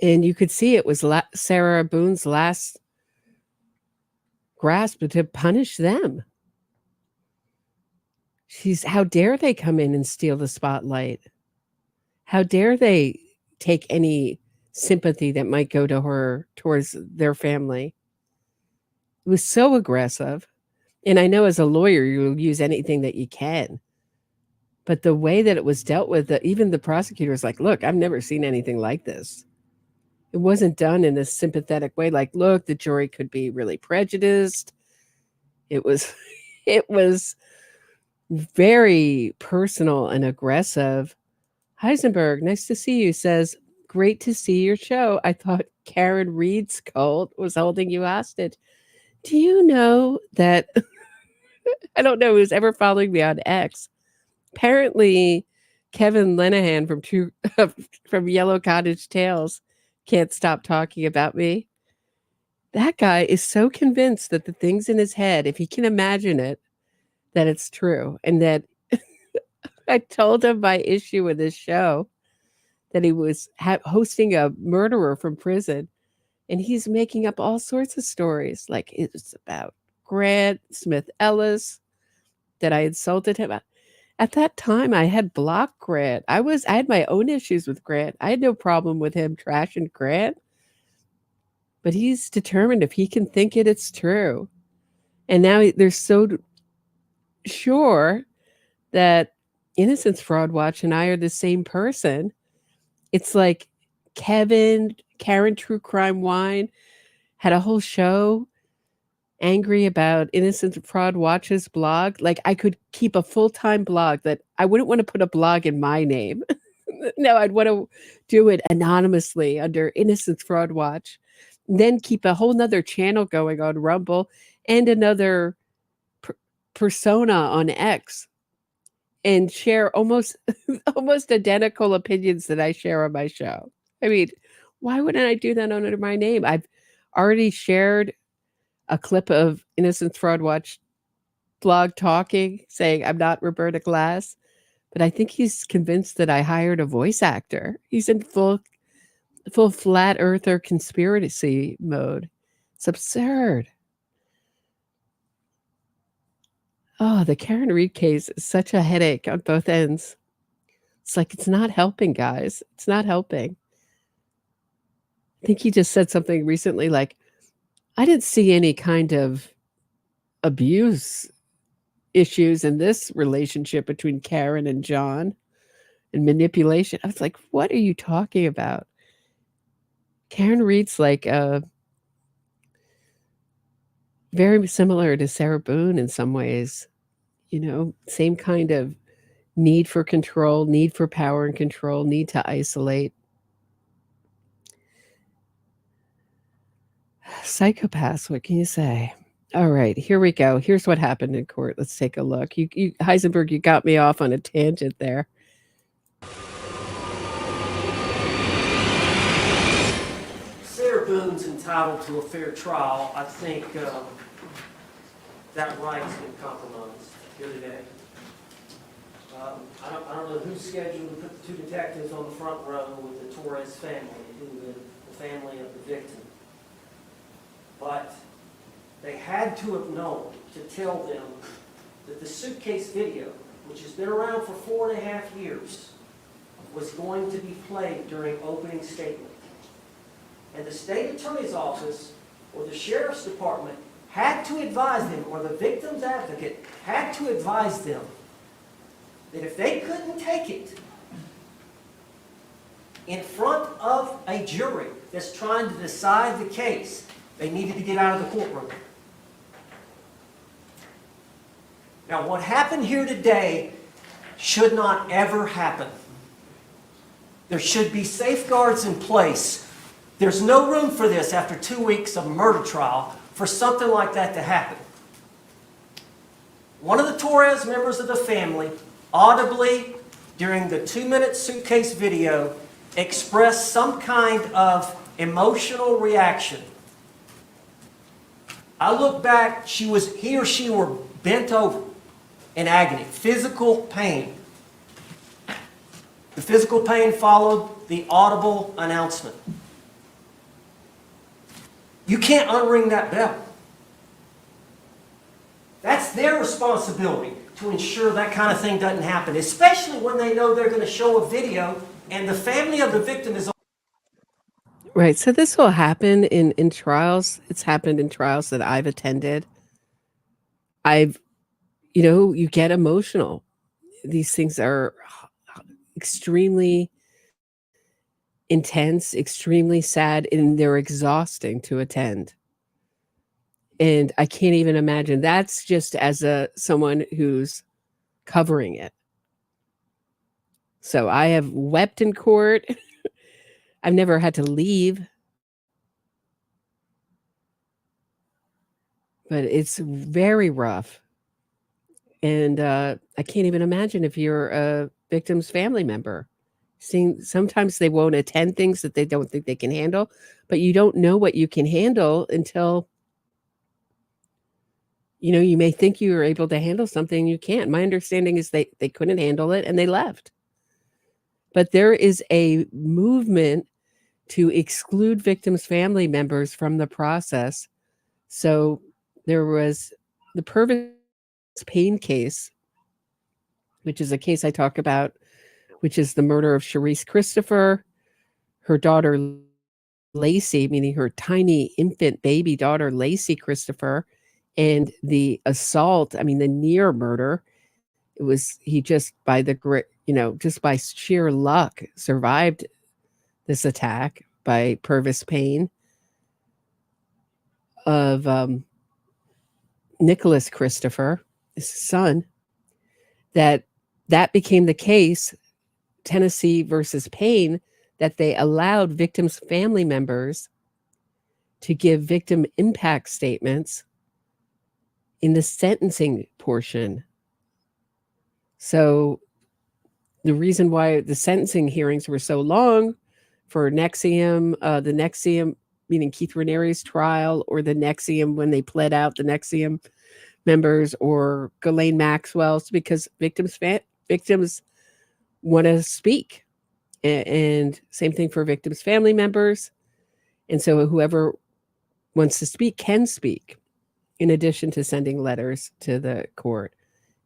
And you could see it was Sarah Boone's last grasp to punish them. How dare they come in and steal the spotlight? How dare they take any sympathy that might go to her towards their family? It was so aggressive. And I know as a lawyer, you'll use anything that you can. But the way that it was dealt with, even the prosecutor was like, look, I've never seen anything like this. It wasn't done in a sympathetic way. Like, look, the jury could be really prejudiced. It was very personal and aggressive. Heisenberg, nice to see you, says, great to see your show. I thought Karen Reed's cult was holding you hostage. Do you know that, I don't know who's ever following me on X. Apparently, Kevin Lenahan from Yellow Cottage Tales can't stop talking about me. That guy is so convinced that the things in his head, if he can imagine it, that it's true. And that I told him my issue with this show, that he was hosting a murderer from prison, and he's making up all sorts of stories. Like it's about Grant Smith Ellis, that I insulted him. At that time, I had blocked Grant. I had my own issues with Grant. I had no problem with him trashing Grant. But he's determined if he can think it, it's true. And now they're so sure that Innocence Fraud Watch and I are the same person. It's like Karen True Crime Wine had a whole show angry about Innocence Fraud Watch's blog. Like I could keep a full-time blog that I wouldn't want to put a blog in my name. No, I'd want to do it anonymously under Innocence Fraud Watch. Then keep a whole nother channel going on Rumble and another persona on X and share almost identical opinions that I share on my show. I mean, why wouldn't I do that under my name? I've already shared a clip of Innocence Fraud Watch blog talking, saying I'm not Roberta Glass, but I think he's convinced that I hired a voice actor. He's in full full flat earther conspiracy mode. It's absurd. Oh, the Karen Reed case is such a headache on both ends. It's like, it's not helping, guys. It's not helping. I think he just said something recently like, I didn't see any kind of abuse issues in this relationship between Karen and John and manipulation. I was like, what are you talking about? Karen Reed's like very similar to Sarah Boone in some ways, you know, same kind of need for control, need for power and control, need to isolate. Psychopaths, what can you say? All right, here we go. Here's what happened in court. Let's take a look. You Heisenberg, you got me off on a tangent there. Sarah Boone's entitled to a fair trial. I think that right's been compromised here today. I don't know who's scheduled to put the two detectives on the front row with the Torres family, the family of the victim. But they had to have known to tell them that the suitcase video, which has been around for 4.5 years, was going to be played during opening statement. And the state attorney's office or the sheriff's department had to advise them, or the victim's advocate had to advise them, that if they couldn't take it in front of a jury that's trying to decide the case, they needed to get out of the courtroom. Now, what happened here today should not ever happen. There should be safeguards in place. There's no room for this after 2 weeks of murder trial for something like that to happen. One of the Torres members of the family audibly, during the 2-minute suitcase video, expressed some kind of emotional reaction. I look back, he or she were bent over in agony, physical pain. The physical pain followed the audible announcement. You can't unring that bell. That's their responsibility to ensure that kind of thing doesn't happen, especially when they know they're going to show a video and the family of the victim is... Right. So this will happen in trials. It's happened in trials that I've attended. You get emotional. These things are extremely intense, extremely sad, and they're exhausting to attend. And I can't even imagine. That's just as someone who's covering it. So I have wept in court. I've never had to leave. But it's very rough. And I can't even imagine if you're a victim's family member. Sometimes they won't attend things that they don't think they can handle, but you don't know what you can handle until, you may think you are able to handle something you can't. My understanding is they couldn't handle it and they left. But there is a movement to exclude victims' family members from the process. So there was the Purvis Payne case, which is a case I talk about, which is the murder of Charisse Christopher, her daughter Lacey, meaning her tiny infant baby daughter Lacey Christopher, and the assault, the near murder. He just by just by sheer luck survived this attack by Purvis Payne of Nicholas Christopher, his son. That became the case, Tennessee versus Payne, that they allowed victims' family members to give victim impact statements in the sentencing portion. So the reason why the sentencing hearings were so long for NXIVM, the NXIVM, meaning Keith Ranieri's trial, or the NXIVM when they pled out the NXIVM members, or Ghislaine Maxwell's, because victims want to speak. And same thing for victims' family members. And so whoever wants to speak can speak, in addition to sending letters to the court.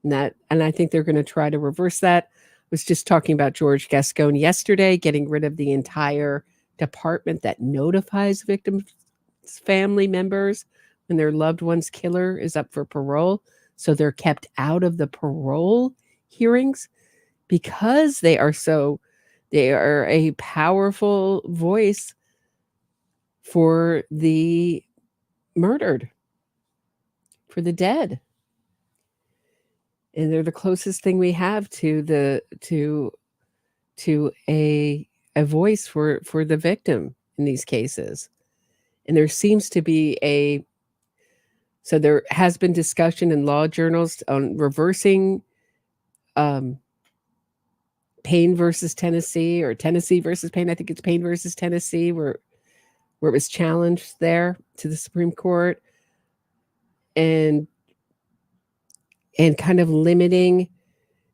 And I think they're going to try to reverse that. I was just talking about George Gascon yesterday, getting rid of the entire department that notifies victims' family members when their loved one's killer is up for parole. So they're kept out of the parole hearings because they are a powerful voice for the murdered, for the dead. And they're the closest thing we have to a voice for the victim in these cases. And there seems to be so there has been discussion in law journals on reversing Payne versus Tennessee, or Tennessee versus Payne. I think it's Payne versus Tennessee, where it was challenged there to the Supreme Court, and kind of limiting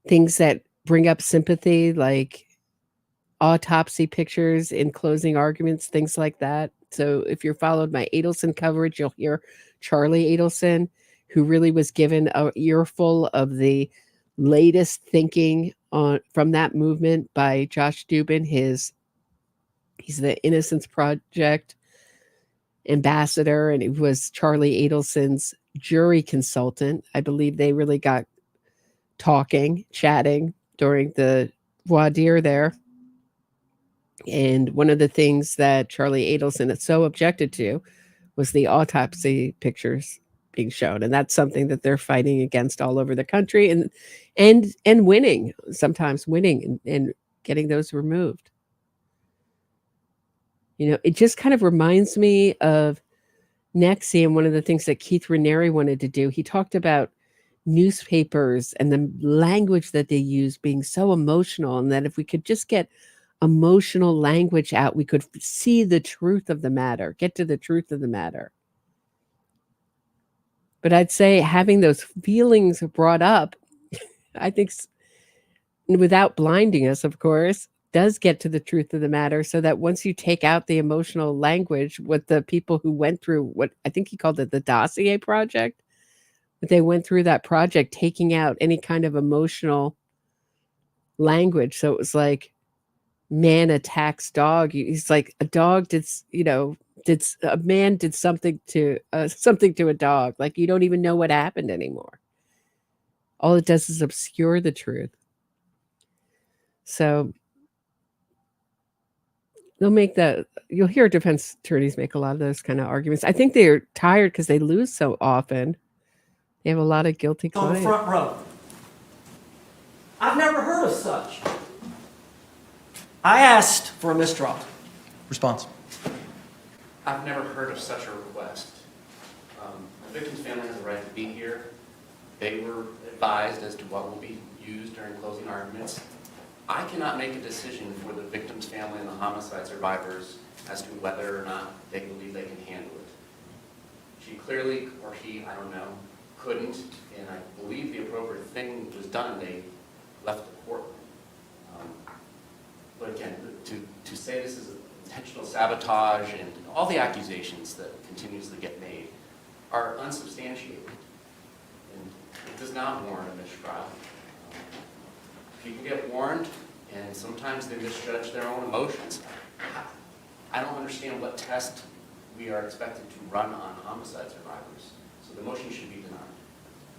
things that bring up sympathy, like autopsy pictures in closing arguments, things like that. So if you followed my Adelson coverage, you'll hear Charlie Adelson, who really was given an earful of the latest thinking from that movement by Josh Dubin. He's the Innocence Project ambassador, and he was Charlie Adelson's jury consultant. I believe they really got chatting during the voir dire there. And one of the things that Charlie Adelson had so objected to was the autopsy pictures being shown. And that's something that they're fighting against all over the country, and winning, sometimes winning and getting those removed. You know, it just kind of reminds me of NXIVM, one of the things that Keith Raniere wanted to do. He talked about newspapers and the language that they use being so emotional, and that if we could just get emotional language out, we could see the truth of the matter, get to the truth of the matter. But I'd say having those feelings brought up, I think, without blinding us, of course, does get to the truth of the matter, so that once you take out the emotional language, what the people who went through, what I think he called it the dossier project, but they went through that project taking out any kind of emotional language. So it was like, man attacks dog. He's like, a dog did a man did something to a dog. Like, you don't even know what happened anymore. All it does is obscure the truth. So you'll hear defense attorneys make a lot of those kind of arguments. I think they're tired because they lose so often. They have a lot of guilty clients. On the front row. I've never heard of such. I asked for a mistrial. Response. I've never heard of such a request. The victim's family has a right to be here. They were advised as to what will be used during closing arguments. I cannot make a decision for the victim's family and the homicide survivors as to whether or not they believe they can handle it. She clearly, or he, I don't know, couldn't, and I believe the appropriate thing was done. They left the courtroom. But again, to say this is intentional sabotage and all the accusations that continuously get made are unsubstantiated. And it does not warrant a mistrial. People get warned, and sometimes they misjudge their own emotions. I don't understand what test we are expected to run on homicide survivors. So the motion should be denied.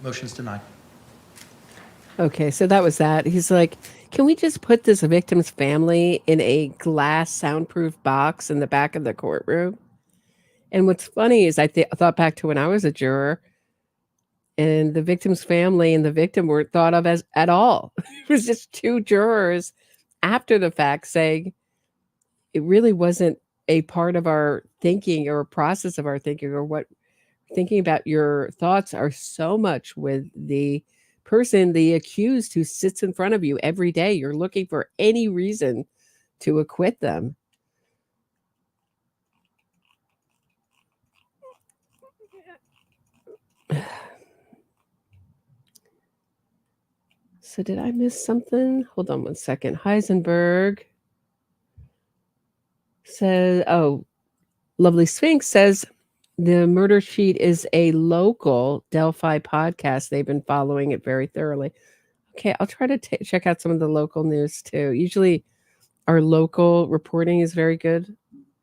Motion's denied. Okay, so that was that. He's like, can we just put this victim's family in a glass soundproof box in the back of the courtroom? And what's funny is I thought back to when I was a juror, and the victim's family and the victim weren't thought of as at all. It was just two jurors after the fact saying it really wasn't a part of our thinking or a process of our thinking, or what thinking about your thoughts are so much with the person, the accused, who sits in front of you every day. You're looking for any reason to acquit them. So did I miss something? Hold on one second. Heisenberg. says, oh, Lovely Sphinx says the Murder Sheet is a local Delphi podcast. They've been following it very thoroughly. Okay, I'll try to check out some of the local news too. Usually our local reporting is very good.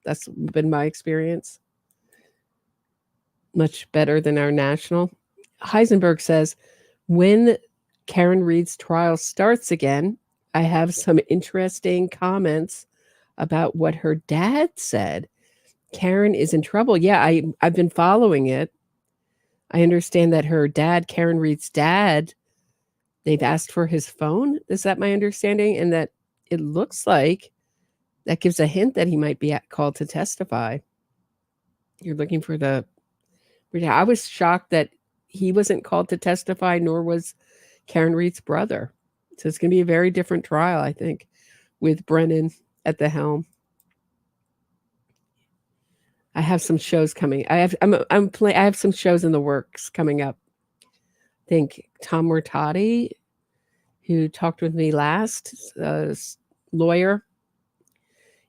That's been my experience. Much better than our national. Heisenberg says, when Karen Reed's trial starts again, I have some interesting comments about what her dad said. Karen is in trouble. Yeah, I've been following it. I understand that her dad, Karen Reed's dad, they've asked for his phone. Is that my understanding? And that it looks like that gives a hint that he might be called to testify. You're looking for the... I was shocked that he wasn't called to testify, nor was Karen Reed's brother. So it's going to be a very different trial, I think, with Brennan at the helm. I have some shows coming. I have some shows in the works coming up. I think Tom Mortati, who talked with me last, lawyer,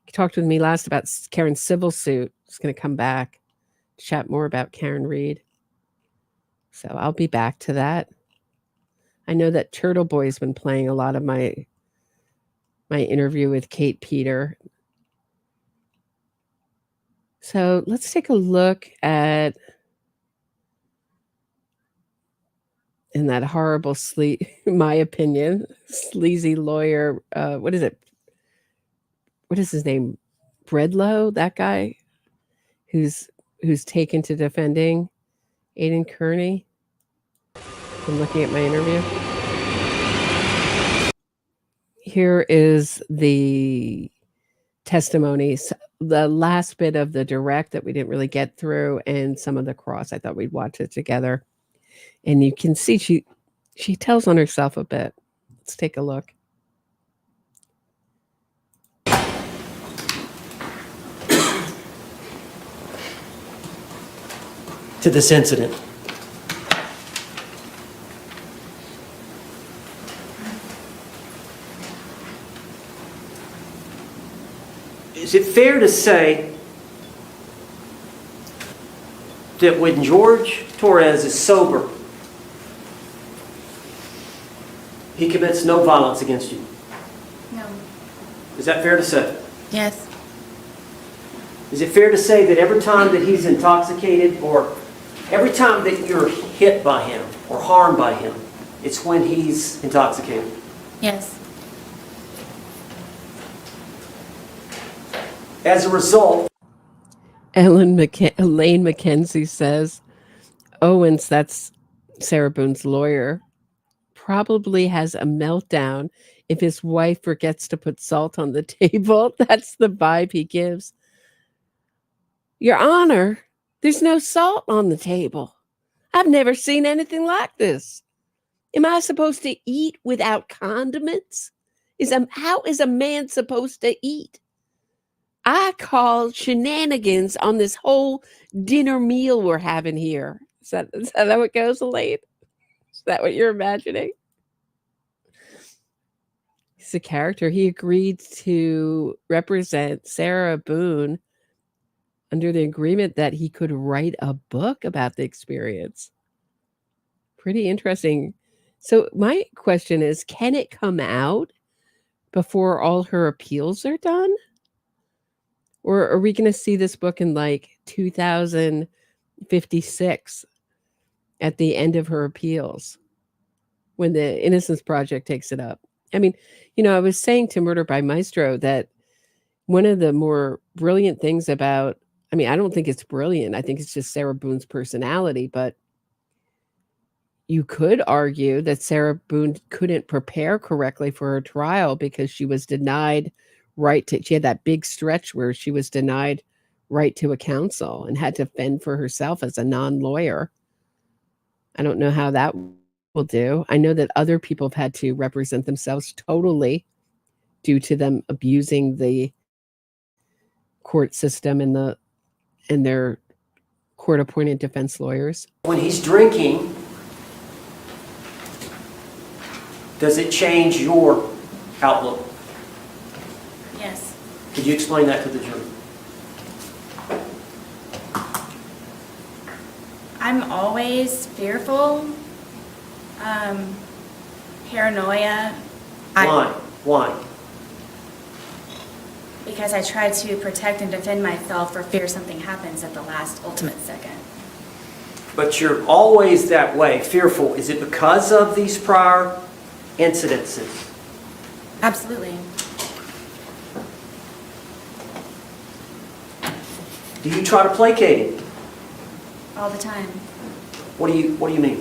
he talked with me last about Karen's civil suit. He's going to come back to chat more about Karen Reed. So I'll be back to that. I know that Turtle Boy's been playing a lot of my interview with Kate Peter. So let's take a look at in that horrible my opinion, sleazy lawyer. What is it? What is his name? Bredlow, that guy who's taken to defending Aidan Kearney. I'm looking at my interview. Here is the testimonies, the last bit of the direct that we didn't really get through, and some of the cross. I thought we'd watch it together. And you can see she tells on herself a bit. Let's take a look. To this incident. Is it fair to say that when George Torres is sober, he commits no violence against you? No. Is that fair to say? Yes. Is it fair to say that every time that he's intoxicated or every time that you're hit by him or harmed by him, it's when he's intoxicated? Yes. As a result, Elaine McKenzie says, Owens, that's Sarah Boone's lawyer, probably has a meltdown if his wife forgets to put salt on the table. That's the vibe he gives. Your Honor, there's no salt on the table. I've never seen anything like this. Am I supposed to eat without condiments? How is a man supposed to eat? I call shenanigans on this whole dinner meal we're having here. Is that how it goes, Elaine? Is that what you're imagining? He's a character. He agreed to represent Sarah Boone under the agreement that he could write a book about the experience. Pretty interesting. So my question is, can it come out before all her appeals are done? Or are we going to see this book in like 2056 at the end of her appeals when the Innocence Project takes it up? I mean, I was saying to Murder by Maestro that one of the more brilliant things about, I don't think it's brilliant. I think it's just Sarah Boone's personality, but you could argue that Sarah Boone couldn't prepare correctly for her trial because she was denied she had that big stretch where she was denied right to a counsel and had to fend for herself as a non-lawyer. I don't know how that will do. I know that other people have had to represent themselves totally due to them abusing the court system and their court-appointed defense lawyers. when he's drinking, does it change your outlook? Yes. Could you explain that to the jury? I'm always fearful, paranoia. Why? Because I try to protect and defend myself for fear something happens at the last ultimate second. But you're always that way, fearful. Is it because of these prior incidences? Absolutely. Do you try to placate him? All the time. What do you mean?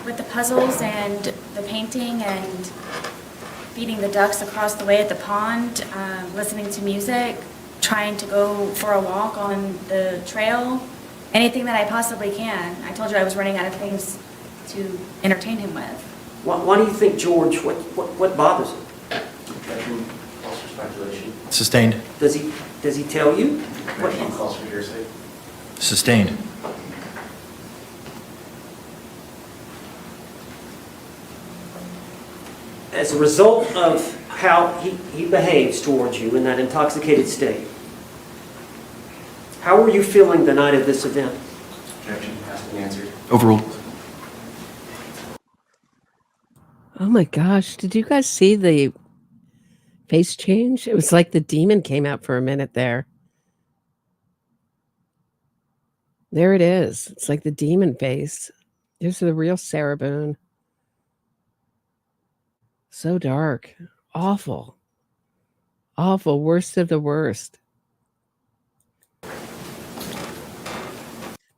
With the puzzles and the painting and feeding the ducks across the way at the pond, listening to music, trying to go for a walk on the trail, anything that I possibly can. I told you I was running out of things to entertain him with. Why do you think George, what bothers him? Objection, calls for speculation. Sustained. Does he tell you? Objection, calls for hearsay. Sustained. As a result of how he behaves towards you in that intoxicated state, how were you feeling the night of this event? Objection, asked and answered. Overruled. Oh my gosh. Did you guys see the face change? It was like the demon came out for a minute there. There it is. It's like the demon face. There's the real Sarah Boone. So dark. Awful. Awful. Worst of the worst.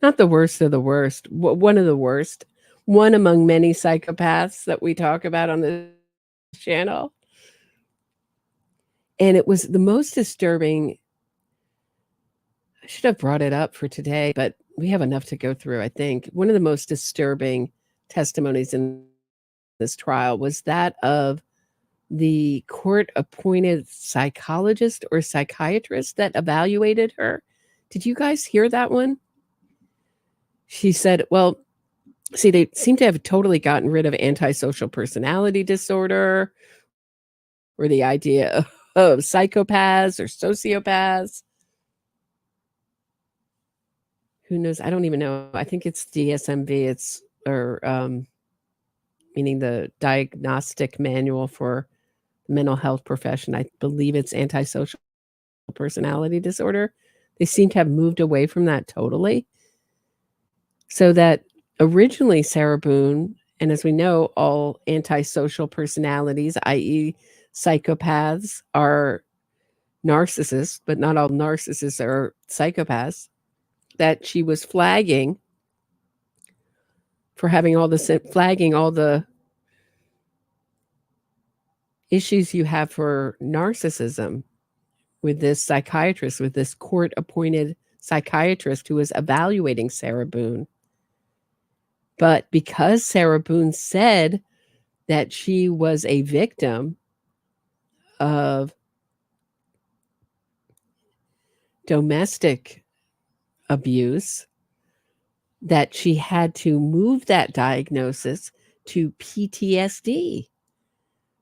Not the worst of the worst. One of the worst. One among many psychopaths that we talk about on this channel. And it was the most disturbing. I should have brought it up for today, but we have enough to go through, I think. One of the most disturbing testimonies in this trial was that of the court-appointed psychologist or psychiatrist that evaluated her. Did you guys hear that one? She said, well, see, they seem to have totally gotten rid of antisocial personality disorder or the idea of psychopaths or sociopaths. Who knows? I don't even know. I think it's DSMV. Meaning the Diagnostic Manual for Mental Health Profession. I believe it's antisocial personality disorder. They seem to have moved away from that totally. So that originally Sarah Boone, and as we know, all antisocial personalities, i.e. psychopaths, are narcissists, but not all narcissists are psychopaths, that she was flagging for having flagging all the issues you have for narcissism with this psychiatrist, with this court-appointed psychiatrist who was evaluating Sarah Boone. But because Sarah Boone said that she was a victim of domestic abuse, that she had to move that diagnosis to PTSD.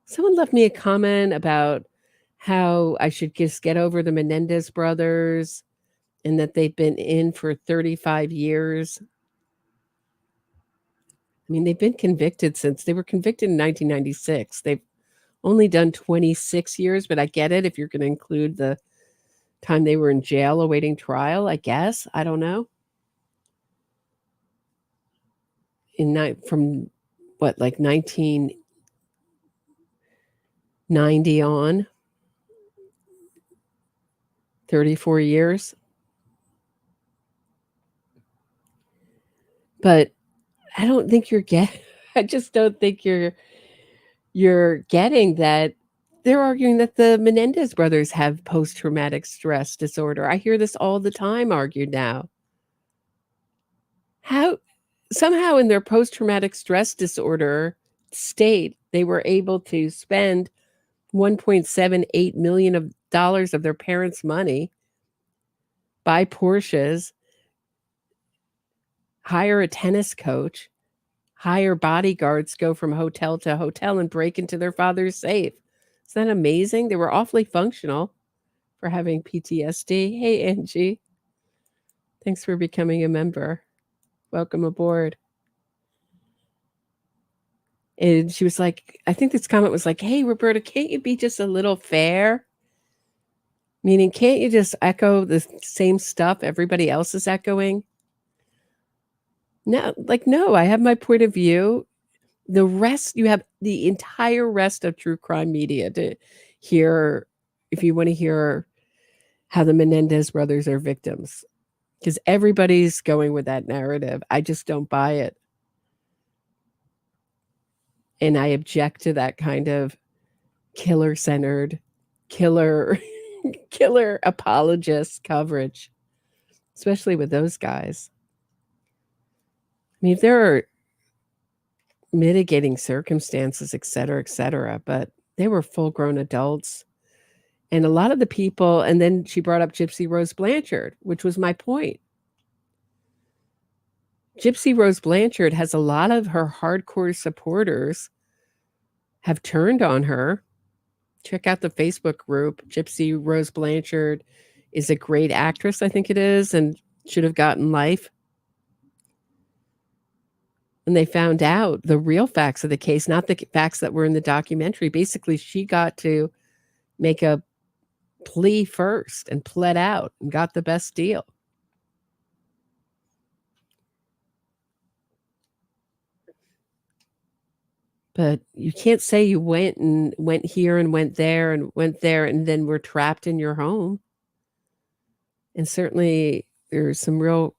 Someone left me a comment about how I should just get over the Menendez brothers and that they've been in for 35 years. I mean, they've been convicted since they were convicted in 1996. They've only done 26 years, but I get it if you're going to include the time they were in jail awaiting trial, I guess. I don't know. From what, like 1990 on, 34 years. But I don't think I just don't think you're getting that. They're arguing that the Menendez brothers have post-traumatic stress disorder. I hear this all the time argued now. How somehow in their post-traumatic stress disorder state, they were able to spend $1.78 million of their parents' money, buy Porsches, hire a tennis coach, hire bodyguards, go from hotel to hotel and break into their father's safe. Isn't that amazing? They were awfully functional for having PTSD. Hey, Angie. Thanks for becoming a member. Welcome aboard. And she was like, I think this comment was like, hey, Roberta, can't you be just a little fair? Meaning, can't you just echo the same stuff everybody else is echoing? No, no, I have my point of view. The rest, you have the entire rest of true crime media to hear, if you want to hear how the Menendez brothers are victims. Because everybody's going with that narrative. I just don't buy it. And I object to that kind of killer-centered, killer apologist coverage, especially with those guys. I mean, if there are mitigating circumstances, et cetera, but they were full-grown adults. And a lot of the people, and then she brought up Gypsy Rose Blanchard, which was my point. Gypsy Rose Blanchard has a lot of her hardcore supporters have turned on her. Check out the Facebook group. Gypsy Rose Blanchard is a great actress, I think it is, and should have gotten life. And they found out the real facts of the case, not the facts that were in the documentary. Basically, she got to make a plea first and pled out and got the best deal. But you can't say you went here and went there and then were trapped in your home. And certainly there's some real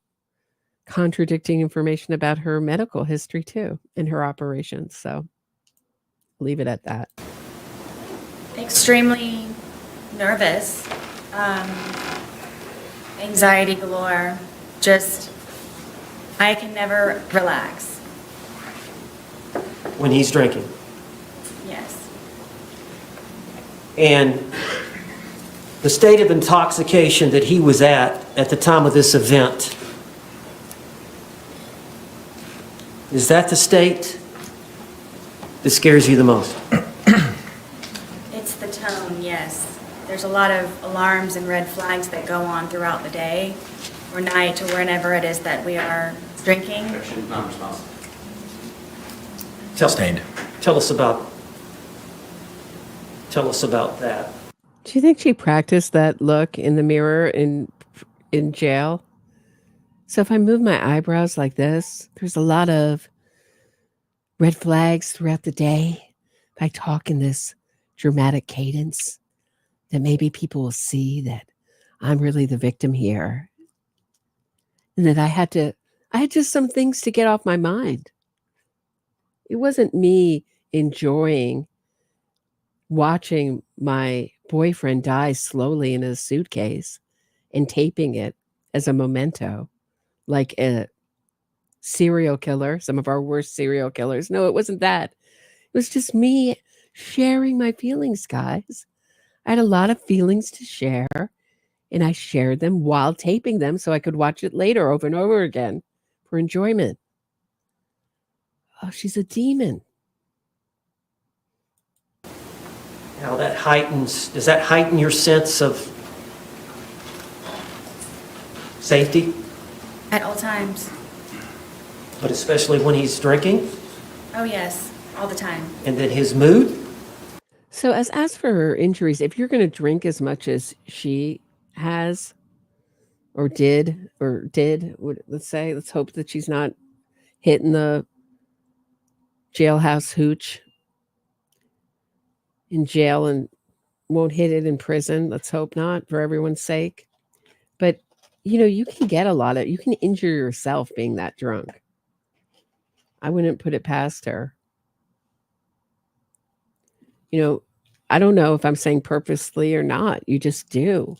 contradicting information about her medical history too and her operations. So leave it at that. Extremely nervous, anxiety galore, just I can never relax. When he's drinking. Yes. And the state of intoxication that he was at the time of this event, is that the state that scares you the most? It's the tone, yes. There's a lot of alarms and red flags that go on throughout the day or night or whenever it is that we are drinking. Non-responsive. Tell us about that. Do you think she practiced that look in the mirror in jail? So if I move my eyebrows like this, there's a lot of red flags throughout the day. If I talk in this dramatic cadence, that maybe people will see that I'm really the victim here. And that I had just some things to get off my mind. It wasn't me enjoying watching my boyfriend die slowly in a suitcase and taping it as a memento, like a serial killer, some of our worst serial killers. No, it wasn't that. It was just me sharing my feelings, guys. I had a lot of feelings to share, and I shared them while taping them so I could watch it later over and over again for enjoyment. Oh, she's a demon. Now does that heighten your sense of safety? At all times. But especially when he's drinking? Oh, yes, all the time. And then his mood? So as for her injuries, if you're going to drink as much as she has or did, let's hope that she's not hitting the jailhouse hooch in jail and won't hit it in prison. Let's hope not, for everyone's sake. But, you can injure yourself being that drunk. I wouldn't put it past her. I don't know if I'm saying purposely or not. You just do.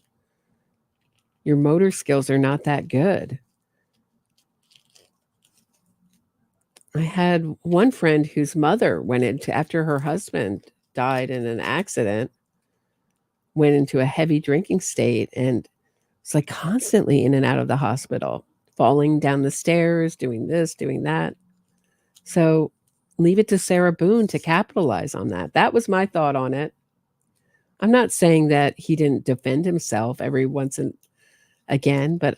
Your motor skills are not that good. I had one friend whose mother after her husband died in an accident, went into a heavy drinking state and was like constantly in and out of the hospital, falling down the stairs, doing this, doing that. So leave it to Sarah Boone to capitalize on that. That was my thought on it. I'm not saying that he didn't defend himself every once and again, but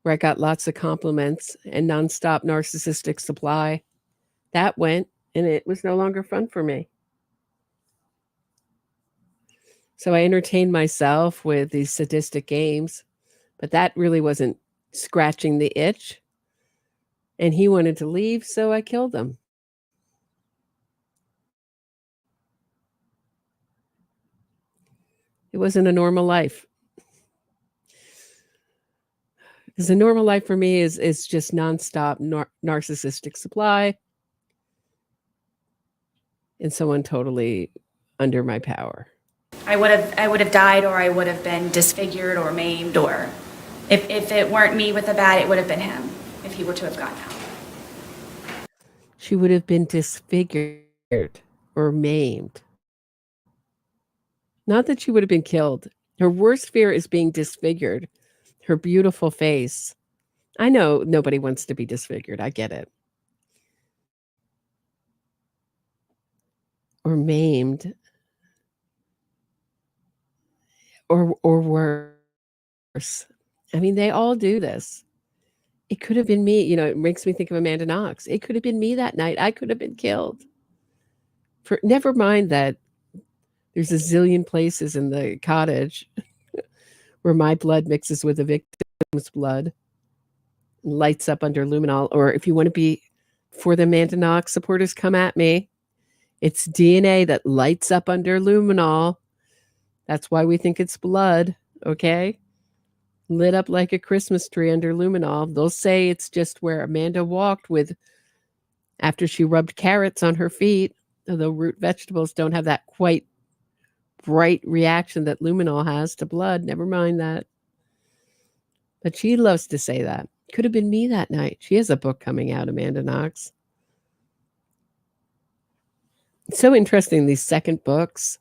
where I got lots of compliments and nonstop narcissistic supply. That went, and it was no longer fun for me. So I entertained myself with these sadistic games, but that really wasn't scratching the itch. And he wanted to leave, so I killed him. It wasn't a normal life. Because a normal life for me is just nonstop narcissistic supply and someone totally under my power. I would have died, or I would have been disfigured or maimed, or if it weren't me with the bat, it would have been him if he were to have gotten out. She would have been disfigured or maimed. Not that she would have been killed. Her worst fear is being disfigured. Her beautiful face. I know nobody wants to be disfigured. I get it. Or maimed. Or worse. I mean, they all do this. It could have been me. You know, it makes me think of Amanda Knox. It could have been me that night. I could have been killed. Never mind that there's a zillion places in the cottage where my blood mixes with the victim's blood, lights up under luminol. Or if you want to be for the Amanda Knox supporters, come at me. It's DNA that lights up under luminol. That's why we think it's blood, okay? Lit up like a Christmas tree under luminol. They'll say it's just where Amanda walked with after she rubbed carrots on her feet, although root vegetables don't have that quite bright reaction that luminol has to blood. Never mind that. But she loves to say that. Could have been me that night. She has a book coming out, Amanda Knox. It's so interesting, these second books.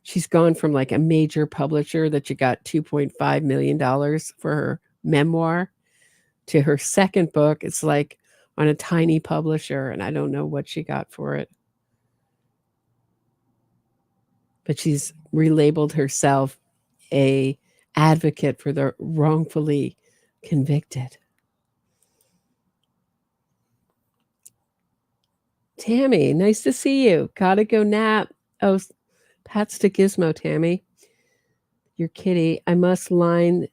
She's gone from like a major publisher that you got $2.5 million for her memoir to her second book. It's like on a tiny publisher, and I don't know what she got for it. But she's relabeled herself a advocate for the wrongfully convicted. Tammy, nice to see you. Gotta go nap. Oh, Pat's to Gizmo, Tammy. Your kitty. I must line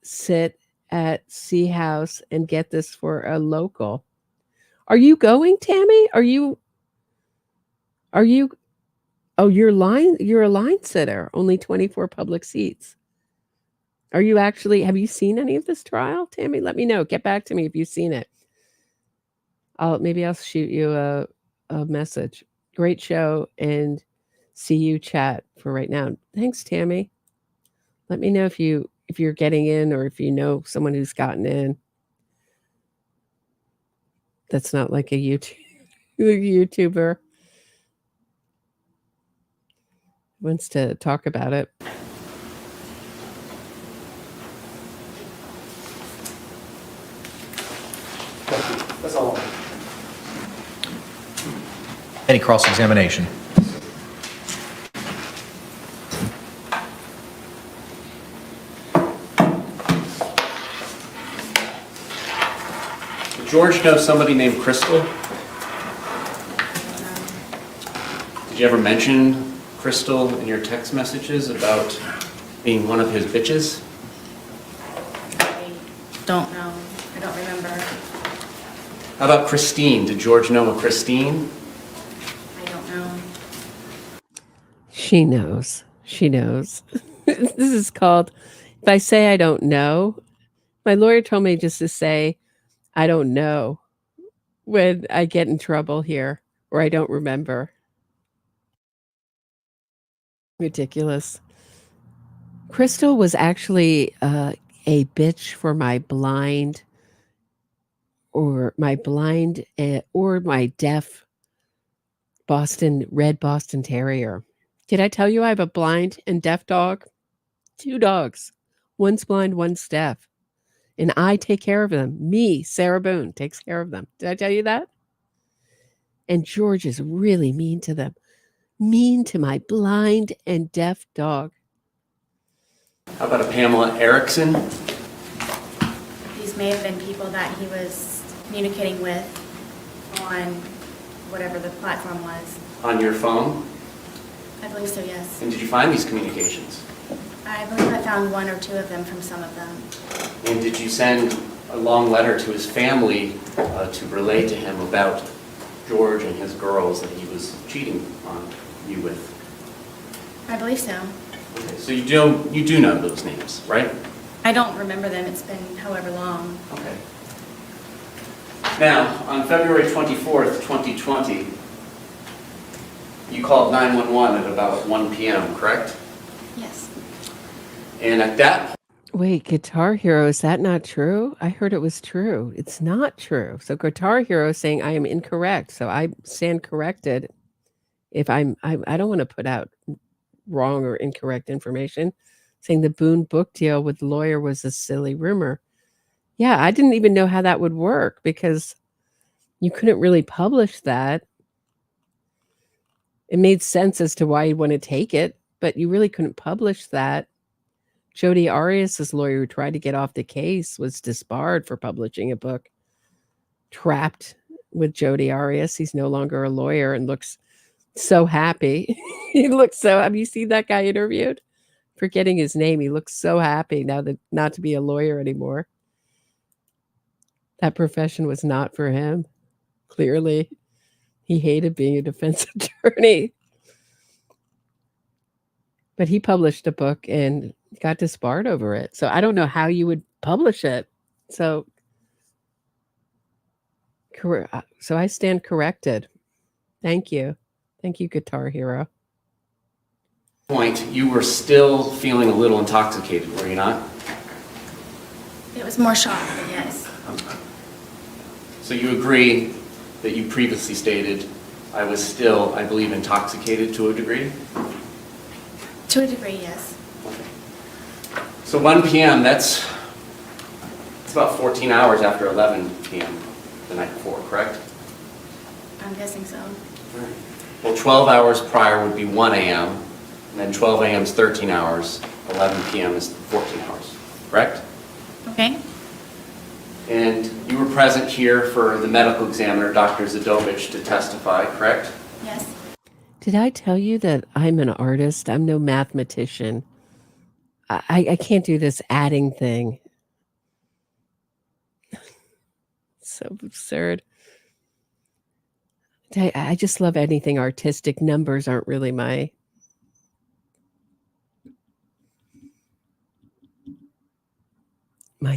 sit at Sea House and get this for a local. Are you going, Tammy? Are you? Oh, you're a line sitter. Only 24 public seats. Are you actually? Have you seen any of this trial, Tammy? Let me know. Get back to me if you've seen it. Maybe I'll shoot you a message. Great show, and see you chat for right now. Thanks, Tammy. Let me know if you're getting in, or if you know someone who's gotten in. That's not like a YouTuber. Wants to talk about it. That's all. Any cross-examination? Did George know somebody named Crystal? Did you ever mention Crystal in your text messages about being one of his bitches? I don't know. I don't remember. How about Christine? Did George know a Christine? I don't know. She knows. She knows. This is called, if I say I don't know, my lawyer told me just to say, I don't know, when I get in trouble here, or I don't remember. Ridiculous. Crystal was actually a bitch for my blind or my deaf red Boston Terrier. Did I tell you I have a blind and deaf dog? 2 dogs. One's blind, one's deaf. And I take care of them. Me, Sarah Boone, takes care of them. Did I tell you that? And George is really mean to them. Mean to my blind and deaf dog. How about a Pamela Erickson? these may have been people that he was communicating with on whatever the platform was. On your phone? I believe so, yes. And did you find these communications? I believe I found one or two of them from some of them. And did you send a long letter to his family to relay to him about George and his girls that he was cheating on you with? I believe so. Okay, so you do know those names, right? I don't remember them. It's been however long. Okay. Now, on February 24th, 2020, you called 911 at about 1 p.m., correct? Yes. And at that Wait, Guitar Hero, is that not true? I heard it was true. It's not true. So Guitar Hero is saying I am incorrect. So I stand corrected if I don't want to put out wrong or incorrect information, saying the Boone book deal with the lawyer was a silly rumor. Yeah, I didn't even know how that would work because you couldn't really publish that. It made sense as to why you'd want to take it, but you really couldn't publish that. Jodi Arias' lawyer who tried to get off the case was disbarred for publishing a book. Trapped with Jodi Arias. He's no longer a lawyer and looks so happy. He looks so, have you seen that guy interviewed? Forgetting his name. He looks so happy now that not to be a lawyer anymore. That profession was not for him. Clearly, he hated being a defense attorney. But he published a book and got disbarred over it. So I don't know how you would publish it. So I stand corrected. Thank you. Thank you, Guitar Hero. point, you were still feeling a little intoxicated, were you not? It was more shock, but yes. Okay. So you agree that you previously stated, I was still, I believe, intoxicated to a degree? To a degree, yes. So 1 p.m., it's about 14 hours after 11 p.m. the night before, correct? I'm guessing so. Well, 12 hours prior would be 1 a.m., and then 12 a.m. is 13 hours, 11 p.m. is 14 hours, correct? Okay. And you were present here for the medical examiner, Dr. Zadovich, to testify, correct? Yes. Did I tell you that I'm an artist? I'm no mathematician. I can't do this adding thing. So absurd. I just love anything artistic. Numbers aren't really my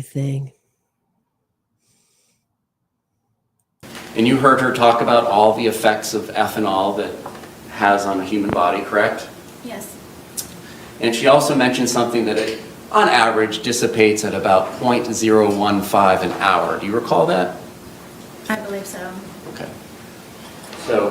thing. And you heard her talk about all the effects of ethanol that has on a human body, correct? Yes. And she also mentioned something that it, on average, dissipates at about 0.015 an hour. Do you recall that? I believe so. Okay. So,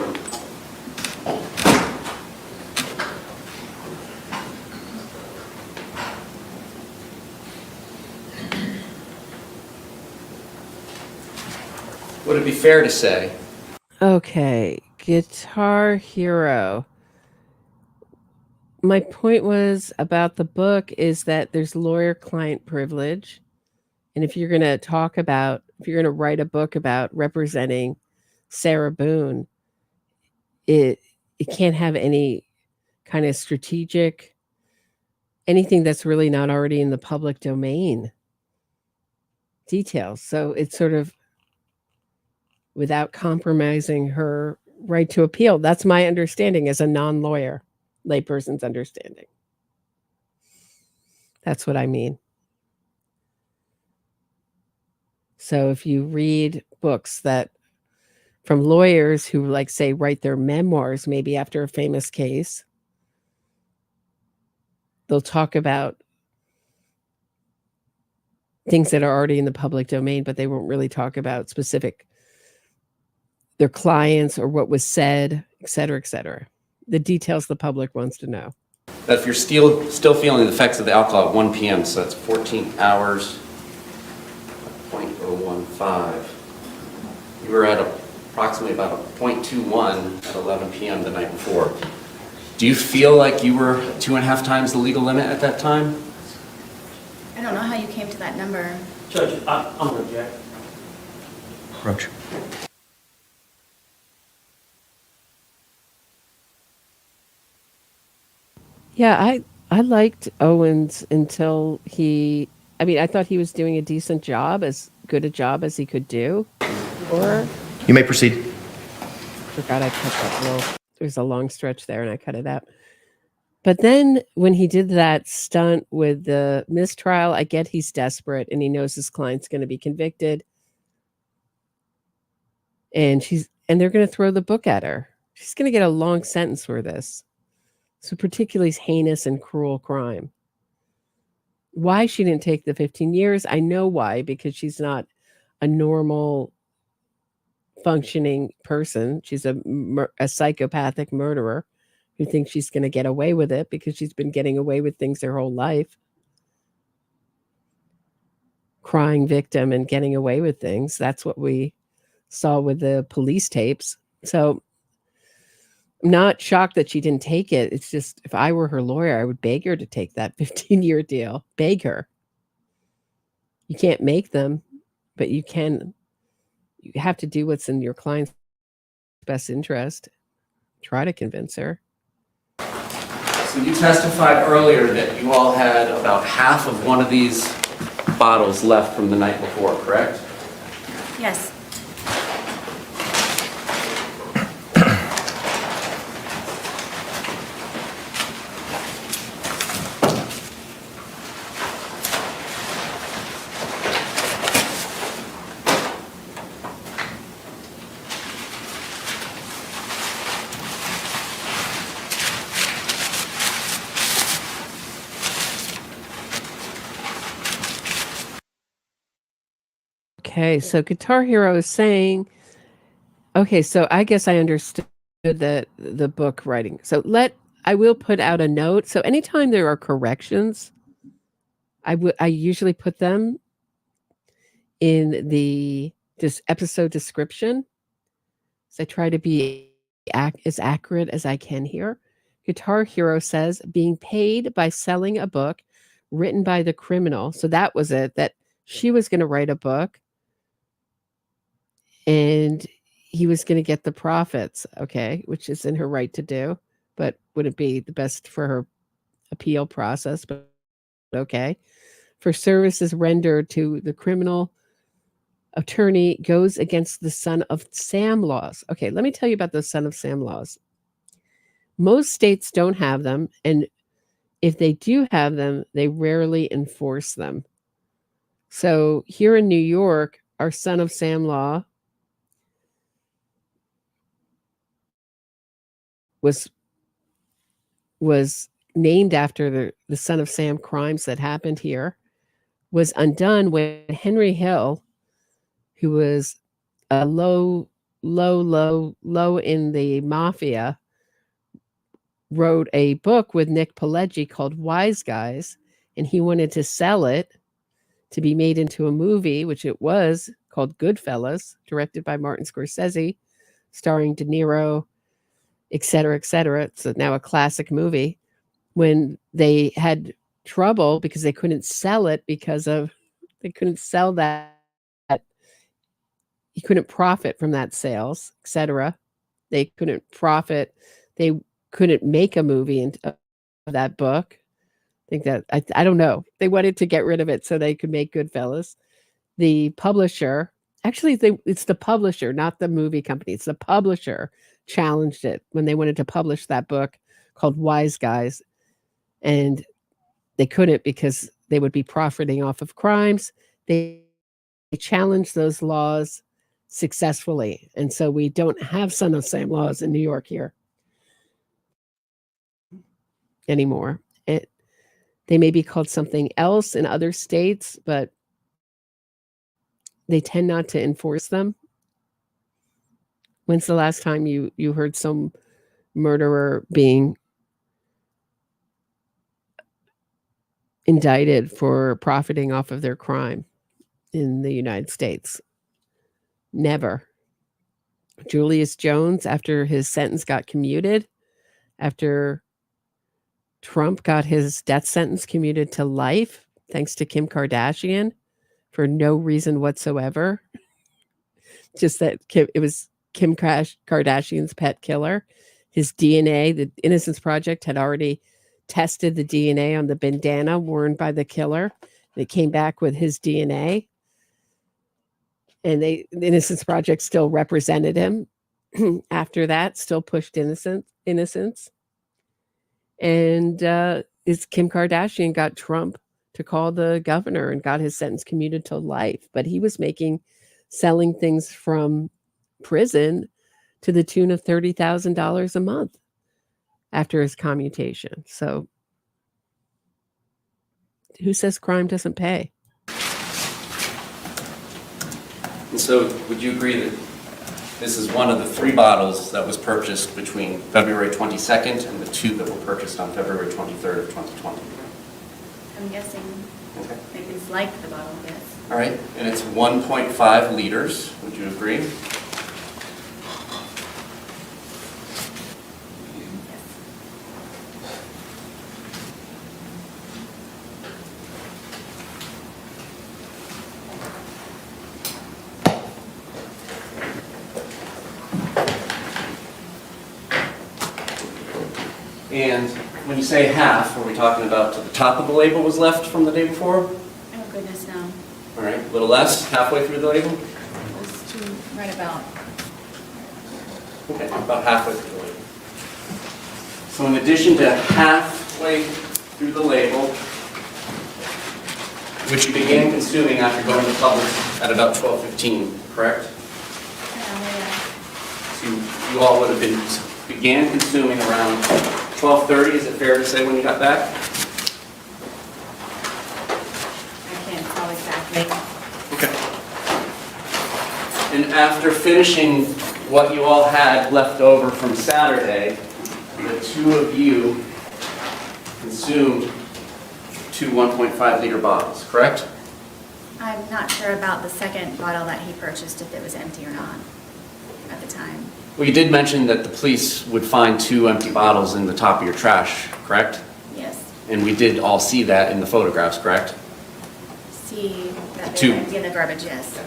would it be fair to say? Okay, Guitar Hero. My point was about the book is that there's lawyer-client privilege. And if you're going to write a book about representing Sarah Boone, it can't have any kind of strategic, anything that's really not already in the public domain details. So it's sort of without compromising her right to appeal. That's my understanding as a non-lawyer, layperson's understanding. That's what I mean. So if you read books that from lawyers who, like, say, write their memoirs, maybe after a famous case, they'll talk about things that are already in the public domain, but they won't really talk about specific their clients or what was said, et cetera, et cetera. The details the public wants to know. That if you're still feeling the effects of the alcohol at 1 p.m., so that's 14 hours, 0.015. You were at approximately about a 0.21 at 11 p.m. the night before. Do you feel like you were 2.5 times the legal limit at that time? I don't know how you came to that number. Judge, I'm going to object. Approach. Yeah, I liked Owens until I thought he was doing a decent job, as good a job as he could do. Or You may proceed. forgot I cut that little. There's a long stretch there, and I cut it out. But then when he did that stunt with the mistrial, I get he's desperate and he knows his client's going to be convicted, and they're going to throw the book at her. She's going to get a long sentence for this. So particularly heinous and cruel crime. Why she didn't take the 15 years, I know why, because she's not a normal functioning person. She's a psychopathic murderer who thinks she's going to get away with it because she's been getting away with things her whole life. Crying victim and getting away with things. That's what we saw with the police tapes. So I'm not shocked that she didn't take it. It's just, if I were her lawyer, I would beg her to take that 15-year deal. Beg her. You can't make them, but you have to do what's in your client's best interest. Try to convince her. So you testified earlier that you all had about half of one of these bottles left from the night before, correct? Yes. Okay, so Guitar Hero is saying, okay, so I guess I understood the book writing. So I will put out a note. So anytime there are corrections, I usually put them in this episode description. So I try to be as accurate as I can here. Guitar Hero says, being paid by selling a book written by the criminal. So that was it, that she was going to write a book and he was going to get the profits, okay, which is in her right to do, but wouldn't be the best for her appeal process, but okay. For services rendered to the criminal attorney goes against the Son of Sam laws. Okay, let me tell you about the Son of Sam laws. Most states don't have them, and if they do have them, they rarely enforce them. So here in New York, our Son of Sam law was named after the Son of Sam crimes that happened here, was undone when Henry Hill, who was a low in the mafia, wrote a book with Nick Pileggi called Wise Guys, and he wanted to sell it to be made into a movie, which it was, called Goodfellas, directed by Martin Scorsese, starring De Niro, et cetera, et cetera. It's now a classic movie. When they had trouble because they couldn't sell it they couldn't sell that. He couldn't profit from that sales, et cetera. They couldn't profit. They couldn't make a movie of that book. I think that, I don't know. They wanted to get rid of it so they could make Goodfellas. The publisher, actually, it's the publisher, not the movie company. It's the publisher challenged it when they wanted to publish that book called Wise Guys. And they couldn't because they would be profiting off of crimes. They challenged those laws successfully. And so we don't have Son of Sam laws in New York here anymore. They may be called something else in other states, but they tend not to enforce them. When's the last time you heard some murderer being indicted for profiting off of their crime in the United States? Never. Julius Jones, after his sentence got commuted, after Trump got his death sentence commuted to life, thanks to Kim Kardashian for no reason whatsoever. Just that it was Kim Kardashian's pet killer. His DNA, the Innocence Project had already tested the DNA on the bandana worn by the killer. They came back with his DNA. And the Innocence Project still represented him after that, still pushed innocence. And Kim Kardashian got Trump to call the governor and got his sentence commuted to life. But he was selling things from prison to the tune of $30,000 a month after his commutation. So who says crime doesn't pay? And so would you agree that this is one of the 3 bottles that was purchased between February 22nd and the 2 that were purchased on February 23rd of 2020? I'm guessing. Okay. Maybe it's like the bottle, yes. All right, and it's 1.5 liters. Would you agree? And when you say half, are we talking about to the top of the label was left from the day before? Oh, goodness, no. All right, a little less, halfway through the label? It's too right about. Okay, about halfway through the label. So in addition to halfway through the label, which you began consuming after going to Publix at about 12:15, correct? So you all would have began consuming around 12:30, is it fair to say, when you got back? I can't tell exactly. Okay. And after finishing what you all had left over from Saturday, the 2 of you consumed 2 1.5 liter bottles, correct? I'm not sure about the second bottle that he purchased, if it was empty or not at the time. Well, you did mention that the police would find 2 empty bottles in the top of your trash, correct? Yes. And we did all see that in the photographs, correct? See that Two. they were empty in the garbage, yes.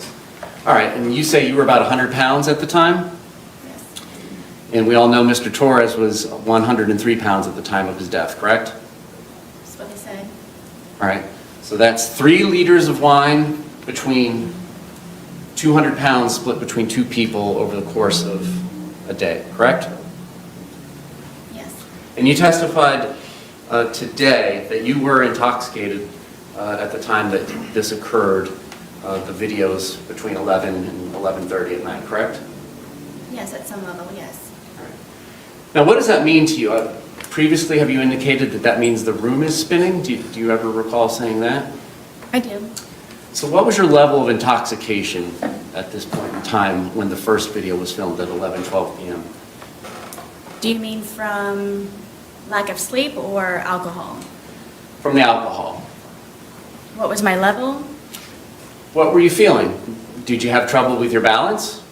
All right, and you say you were about 100 pounds at the time? Yes. And we all know Mr. Torres was 103 pounds at the time of his death, correct? That's what they said. All right, so that's 3 liters of wine between 200 pounds split between 2 people over the course of a day, correct? Yes. And you testified today that you were intoxicated at the time that this occurred, the videos between 11 and 11:30 at night, correct? Yes, at some level, yes. Now, what does that mean to you? Previously, have you indicated that that means the room is spinning? Do you ever recall saying that? I do. So what was your level of intoxication at this point in time when the first video was filmed at 11:12 p.m.? Do you mean from lack of sleep or alcohol? From the alcohol. What was my level? What were you feeling? Did you have trouble with your balance?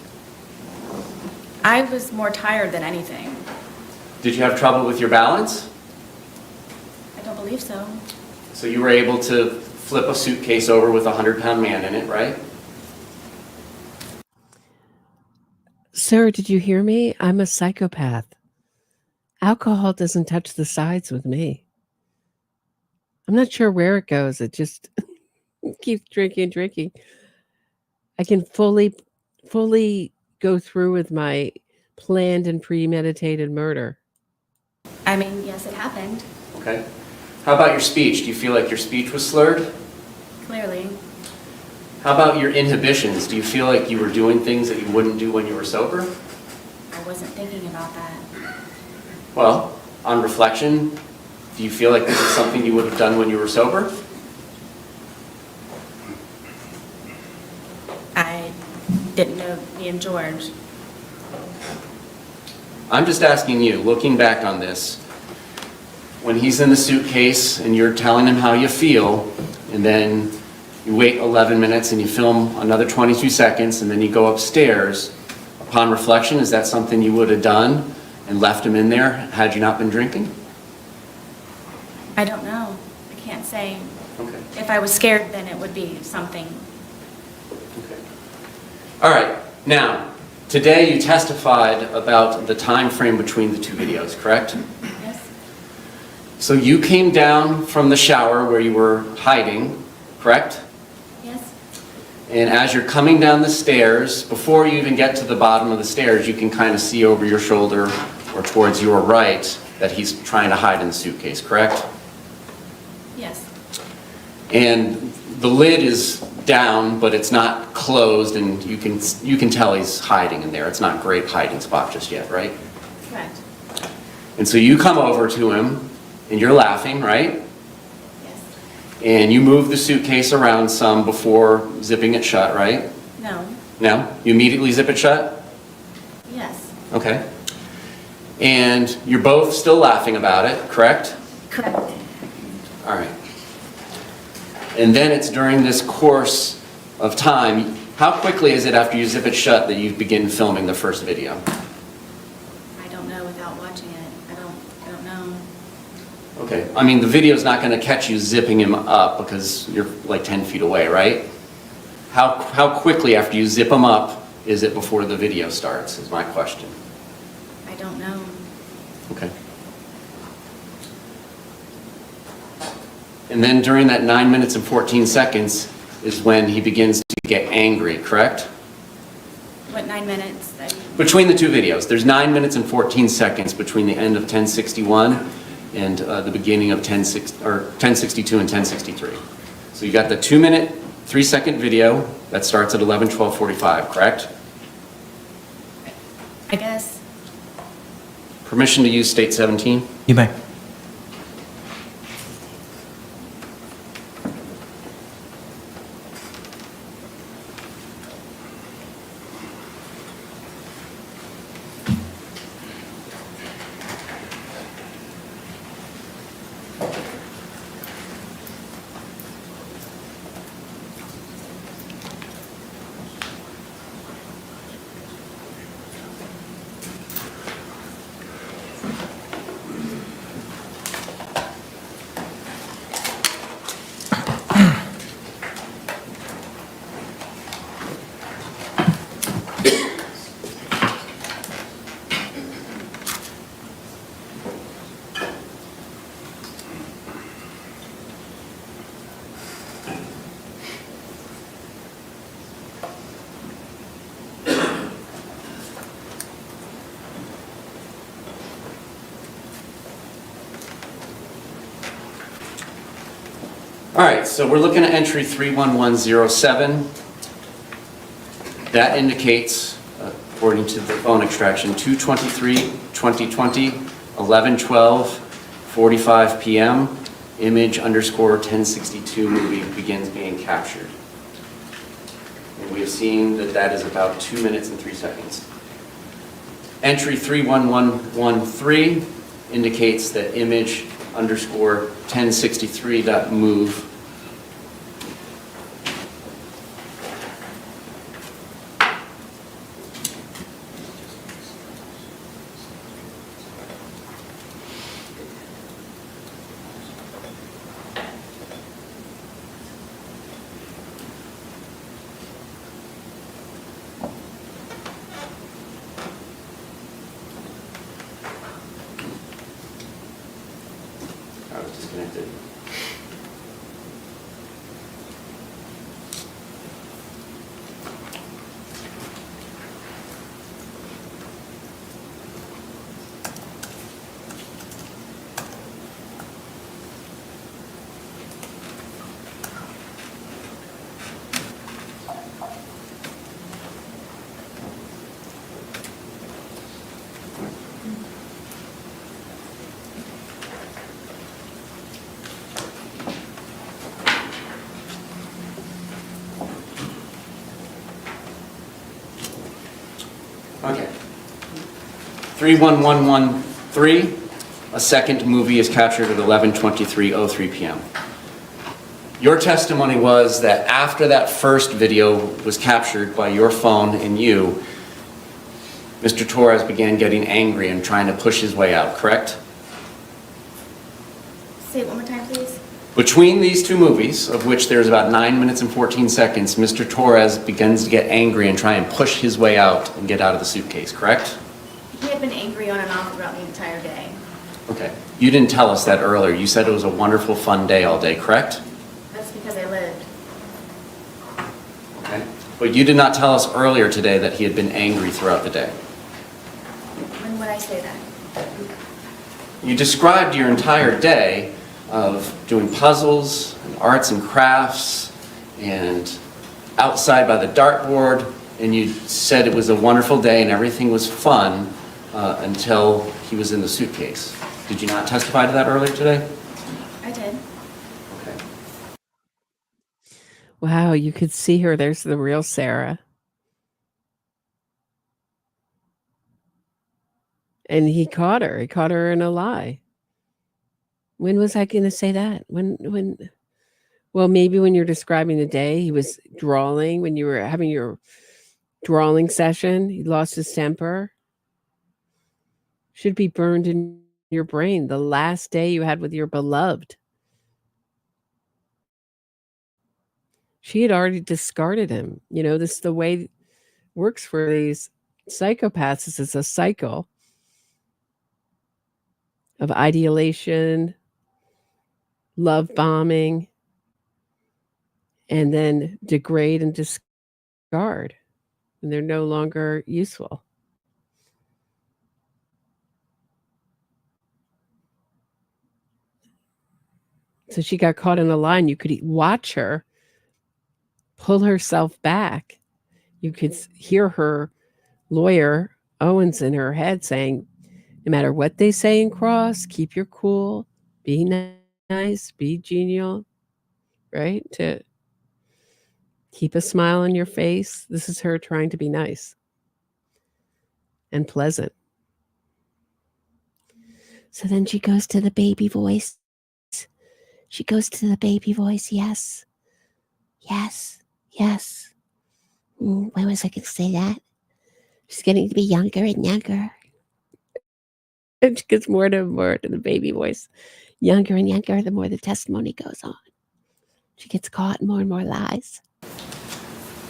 I was more tired than anything. Did you have trouble with your balance? I don't believe so. So you were able to flip a suitcase over with a 100-pound man in it, right? Sarah, did you hear me? I'm a psychopath. Alcohol doesn't touch the sides with me. I'm not sure where it goes. It just keeps drinking. I can fully go through with my planned and premeditated murder. I mean, yes, it happened. Okay. How about your speech? Do you feel like your speech was slurred? Clearly. How about your inhibitions? Do you feel like you were doing things that you wouldn't do when you were sober? I wasn't thinking about that. Well, on reflection, do you feel like this is something you would have done when you were sober? I didn't know me and George. I'm just asking you, looking back on this, when he's in the suitcase and you're telling him how you feel, and then you wait 11 minutes and you film another 22 seconds, and then you go upstairs, upon reflection, is that something you would have done and left him in there had you not been drinking? I don't know. I can't say Okay. If I was scared, then it would be something. All right, now, today you testified about the time frame between the two videos, correct? Yes. So you came down from the shower where you were hiding, correct? Yes. And as you're coming down the stairs, before you even get to the bottom of the stairs, you can kind of see over your shoulder or towards your right that he's trying to hide in the suitcase, correct? Yes. And the lid is down, but it's not closed, and you can tell he's hiding in there. It's not a great hiding spot just yet, right? Correct. And so you come over to him, and you're laughing, right? Yes. And you move the suitcase around some before zipping it shut, right? No. No? You immediately zip it shut? Yes. Okay. And you're both still laughing about it, correct? Correct. All right. And then it's during this course of time, how quickly is it after you zip it shut that you begin filming the first video? I don't know without watching it. I don't know. Okay, I mean, the video's not gonna catch you zipping him up because you're like 10 feet away, right? How quickly after you zip him up is it before the video starts, is my question. I don't know. Okay. And then during that 9 minutes and 14 seconds is when he begins to get angry, correct? What, 9 minutes? Between the two videos, there's 9 minutes and 14 seconds between the end of 1061 and the beginning of 1062 and 1063. So you got the 2 minute, 3 second video that starts at 11:12:45, correct? I guess. Permission to use state 17? You may. All right, so we're looking at entry 31107. That indicates, according to the phone extraction, 2/23/2020, 11:12:45 p.m. Image _ 1062 movie begins being captured. And we have seen that that is about 2 minutes and 3 seconds. Entry 31113 indicates that image _ 1063.move disconnected. Okay. 31113, a second movie is captured at 11:23:03 p.m. Your testimony was that after that first video was captured by your phone and you, Mr. Torres began getting angry and trying to push his way out, correct? Say it one more time, please. Between these two movies, of which there's about 9 minutes and 14 seconds, Mr. Torres begins to get angry and try and push his way out and get out of the suitcase, correct? He had been angry on and off throughout the entire day. Okay. You didn't tell us that earlier. You said it was a wonderful, fun day all day, correct? That's because I lived. Okay. But you did not tell us earlier today that he had been angry throughout the day. When would I say that? You described your entire day of doing puzzles and arts and crafts and outside by the dartboard, and you said it was a wonderful day and everything was fun until he was in the suitcase. Did you not testify to that earlier today? I did. Okay. Wow, you could see her. There's the real Sarah. And he caught her. He caught her in a lie. When was I going to say that? Well, maybe when you're describing the day, he was drawing, when you were having your drawing session, he lost his temper. Should be burned in your brain. The last day you had with your beloved. She had already discarded him. You know, this is the way it works for these psychopaths. This is a cycle of ideation, love bombing, and then degrade and discard. And they're no longer useful. So she got caught in a line. You could watch her pull herself back. You could hear her lawyer, Owens, in her head saying, no matter what they say in cross, keep your cool, be nice, be genial, right? To keep a smile on your face. This is her trying to be nice and pleasant. So then she goes to the baby voice. She goes to the baby voice. Yes. Yes. Yes. When was I going to say that? She's getting to be younger and younger. And she gets more and more to the baby voice. Younger and younger, the more the testimony goes on. She gets caught in more and more lies.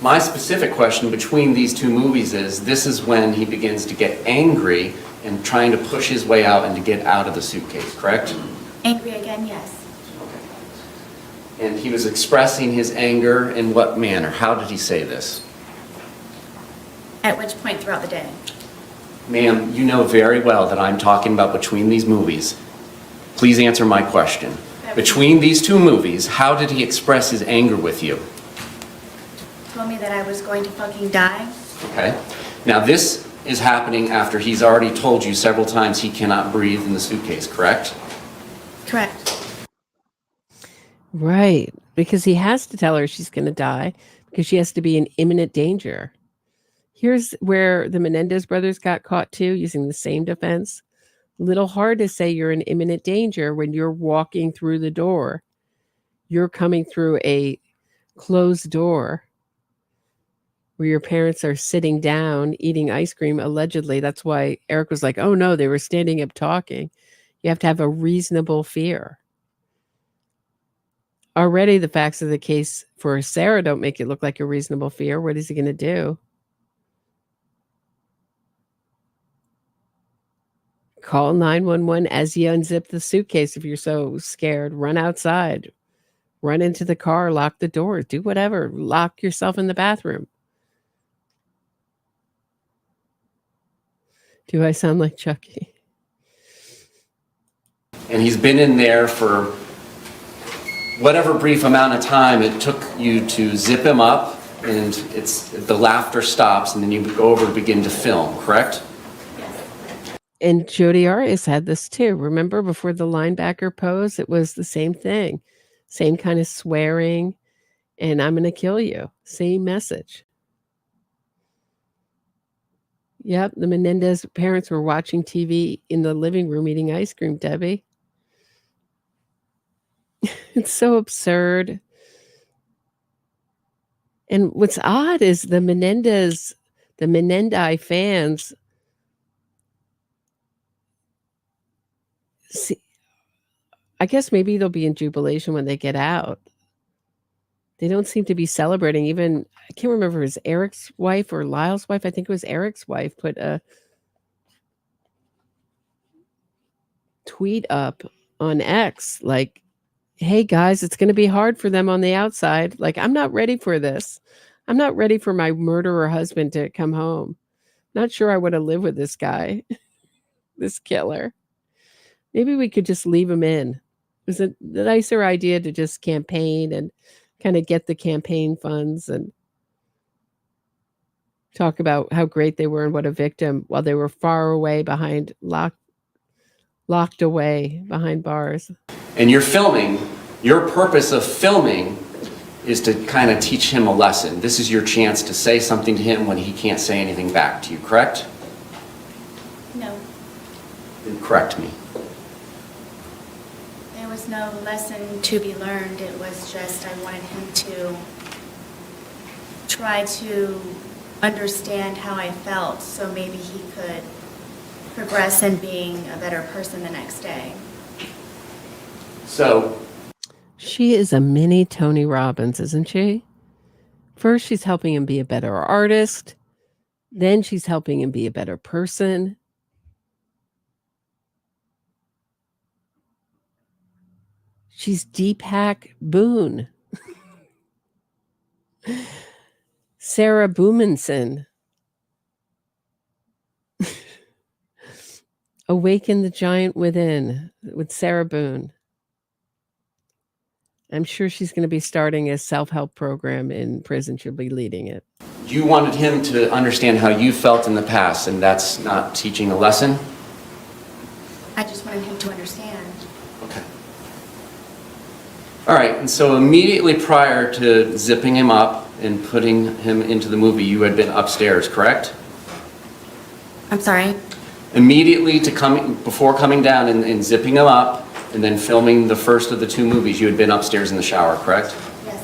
My specific question between these two movies is, this is when he begins to get angry and trying to push his way out and to get out of the suitcase, correct? Angry again, yes. And he was expressing his anger in what manner? How did he say this? At which point throughout the day? Ma'am, you know very well that I'm talking about between these movies. Please answer my question. Between these two movies, how did he express his anger with you? Told me that I was going to fucking die. Okay. Now this is happening after he's already told you several times he cannot breathe in the suitcase, correct? Correct. Right. Because he has to tell her she's going to die because she has to be in imminent danger. Here's where the Menendez brothers got caught too, using the same defense. A little hard to say you're in imminent danger when you're walking through the door. You're coming through a closed door where your parents are sitting down eating ice cream, allegedly. That's why Eric was like, oh no, they were standing up talking. You have to have a reasonable fear. Already the facts of the case for Sarah don't make it look like a reasonable fear. What is he going to do? Call 911 as you unzip the suitcase if you're so scared. Run outside. Run into the car. Lock the door. Do whatever. Lock yourself in the bathroom. Do I sound like Chucky? And he's been in there for whatever brief amount of time it took you to zip him up, and the laughter stops, and then you go over and begin to film, correct? And Jodi Arias had this too. Remember before the linebacker pose, it was the same thing. Same kind of swearing, and I'm going to kill you. Same message. Yep, the Menendez parents were watching TV in the living room eating ice cream, Debbie. It's so absurd. And what's odd is the Menendi fans I guess maybe they'll be in jubilation when they get out. They don't seem to be celebrating. Even, I can't remember if it was Eric's wife or Lyle's wife. I think it was Eric's wife put a tweet up on X like, hey guys, it's going to be hard for them on the outside. Like, I'm not ready for this. I'm not ready for my murderer husband to come home. Not sure I want to live with this guy, this killer. Maybe we could just leave him in. It was a nicer idea to just campaign and kind of get the campaign funds and talk about how great they were and what a victim while they were far away behind locked away behind bars. And you're filming, your purpose of filming is to kind of teach him a lesson. This is your chance to say something to him when he can't say anything back to you, correct? No, Then correct me. there was no lesson to be learned. It was just I wanted him to try to understand how I felt so maybe he could progress in being a better person the next day. So she is a mini Tony Robbins, isn't she? First, she's helping him be a better artist. Then she's helping him be a better person. She's Deepak Boone. Sarah Boone. Awaken the Giant Within with Sarah Boone. I'm sure she's going to be starting a self-help program in prison. She'll be leading it. you wanted him to understand how you felt in the past, and that's not teaching a lesson? I just wanted him to understand. Okay. All right, and so immediately prior to zipping him up and putting him into the movie, you had been upstairs, correct? I'm sorry? Immediately before coming down and zipping him up and then filming the first of the two movies, you had been upstairs in the shower, correct? Yes.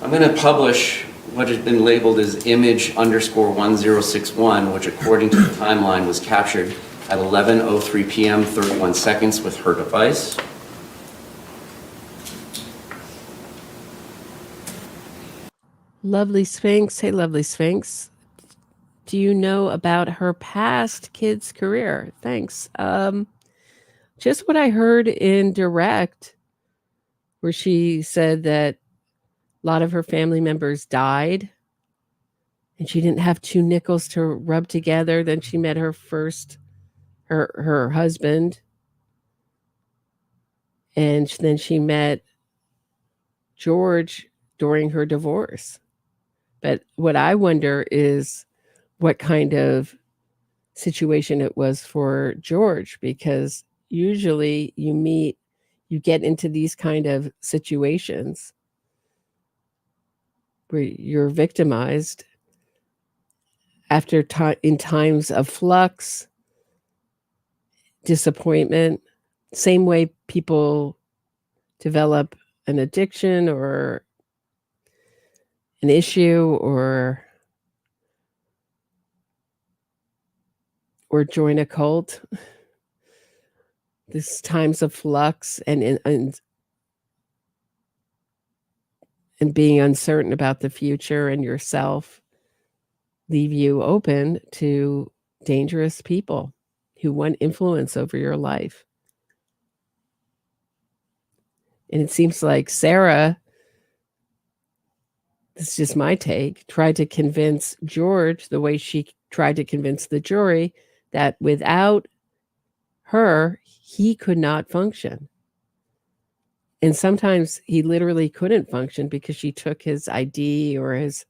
I'm going to publish what has been labeled as image_1061, which according to the timeline was captured at 11:03 p.m. 31 seconds with her device. Lovely Sphinx. Hey, Lovely Sphinx. Do you know about her past kids' career? Thanks. Just what I heard in direct, where she said that a lot of her family members died and she didn't have two nickels to rub together. Then she met her husband. And then she met George during her divorce. But what I wonder is what kind of situation it was for George, because usually you get into these kind of situations where you're victimized after in times of flux, disappointment, same way people develop an addiction or an issue or join a cult. This times of flux and being uncertain about the future and yourself leave you open to dangerous people who want influence over your life. And it seems like Sarah, this is just my take, tried to convince George the way she tried to convince the jury that without her, he could not function. And sometimes he literally couldn't function because she took his ID or his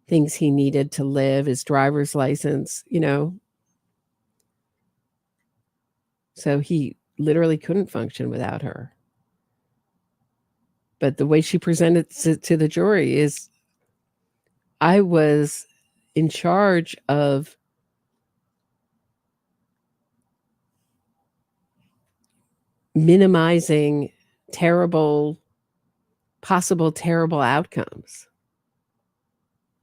things he needed to live, his driver's license, So he literally couldn't function without her. But the way she presented to the jury is, I was in charge of minimizing possible terrible outcomes.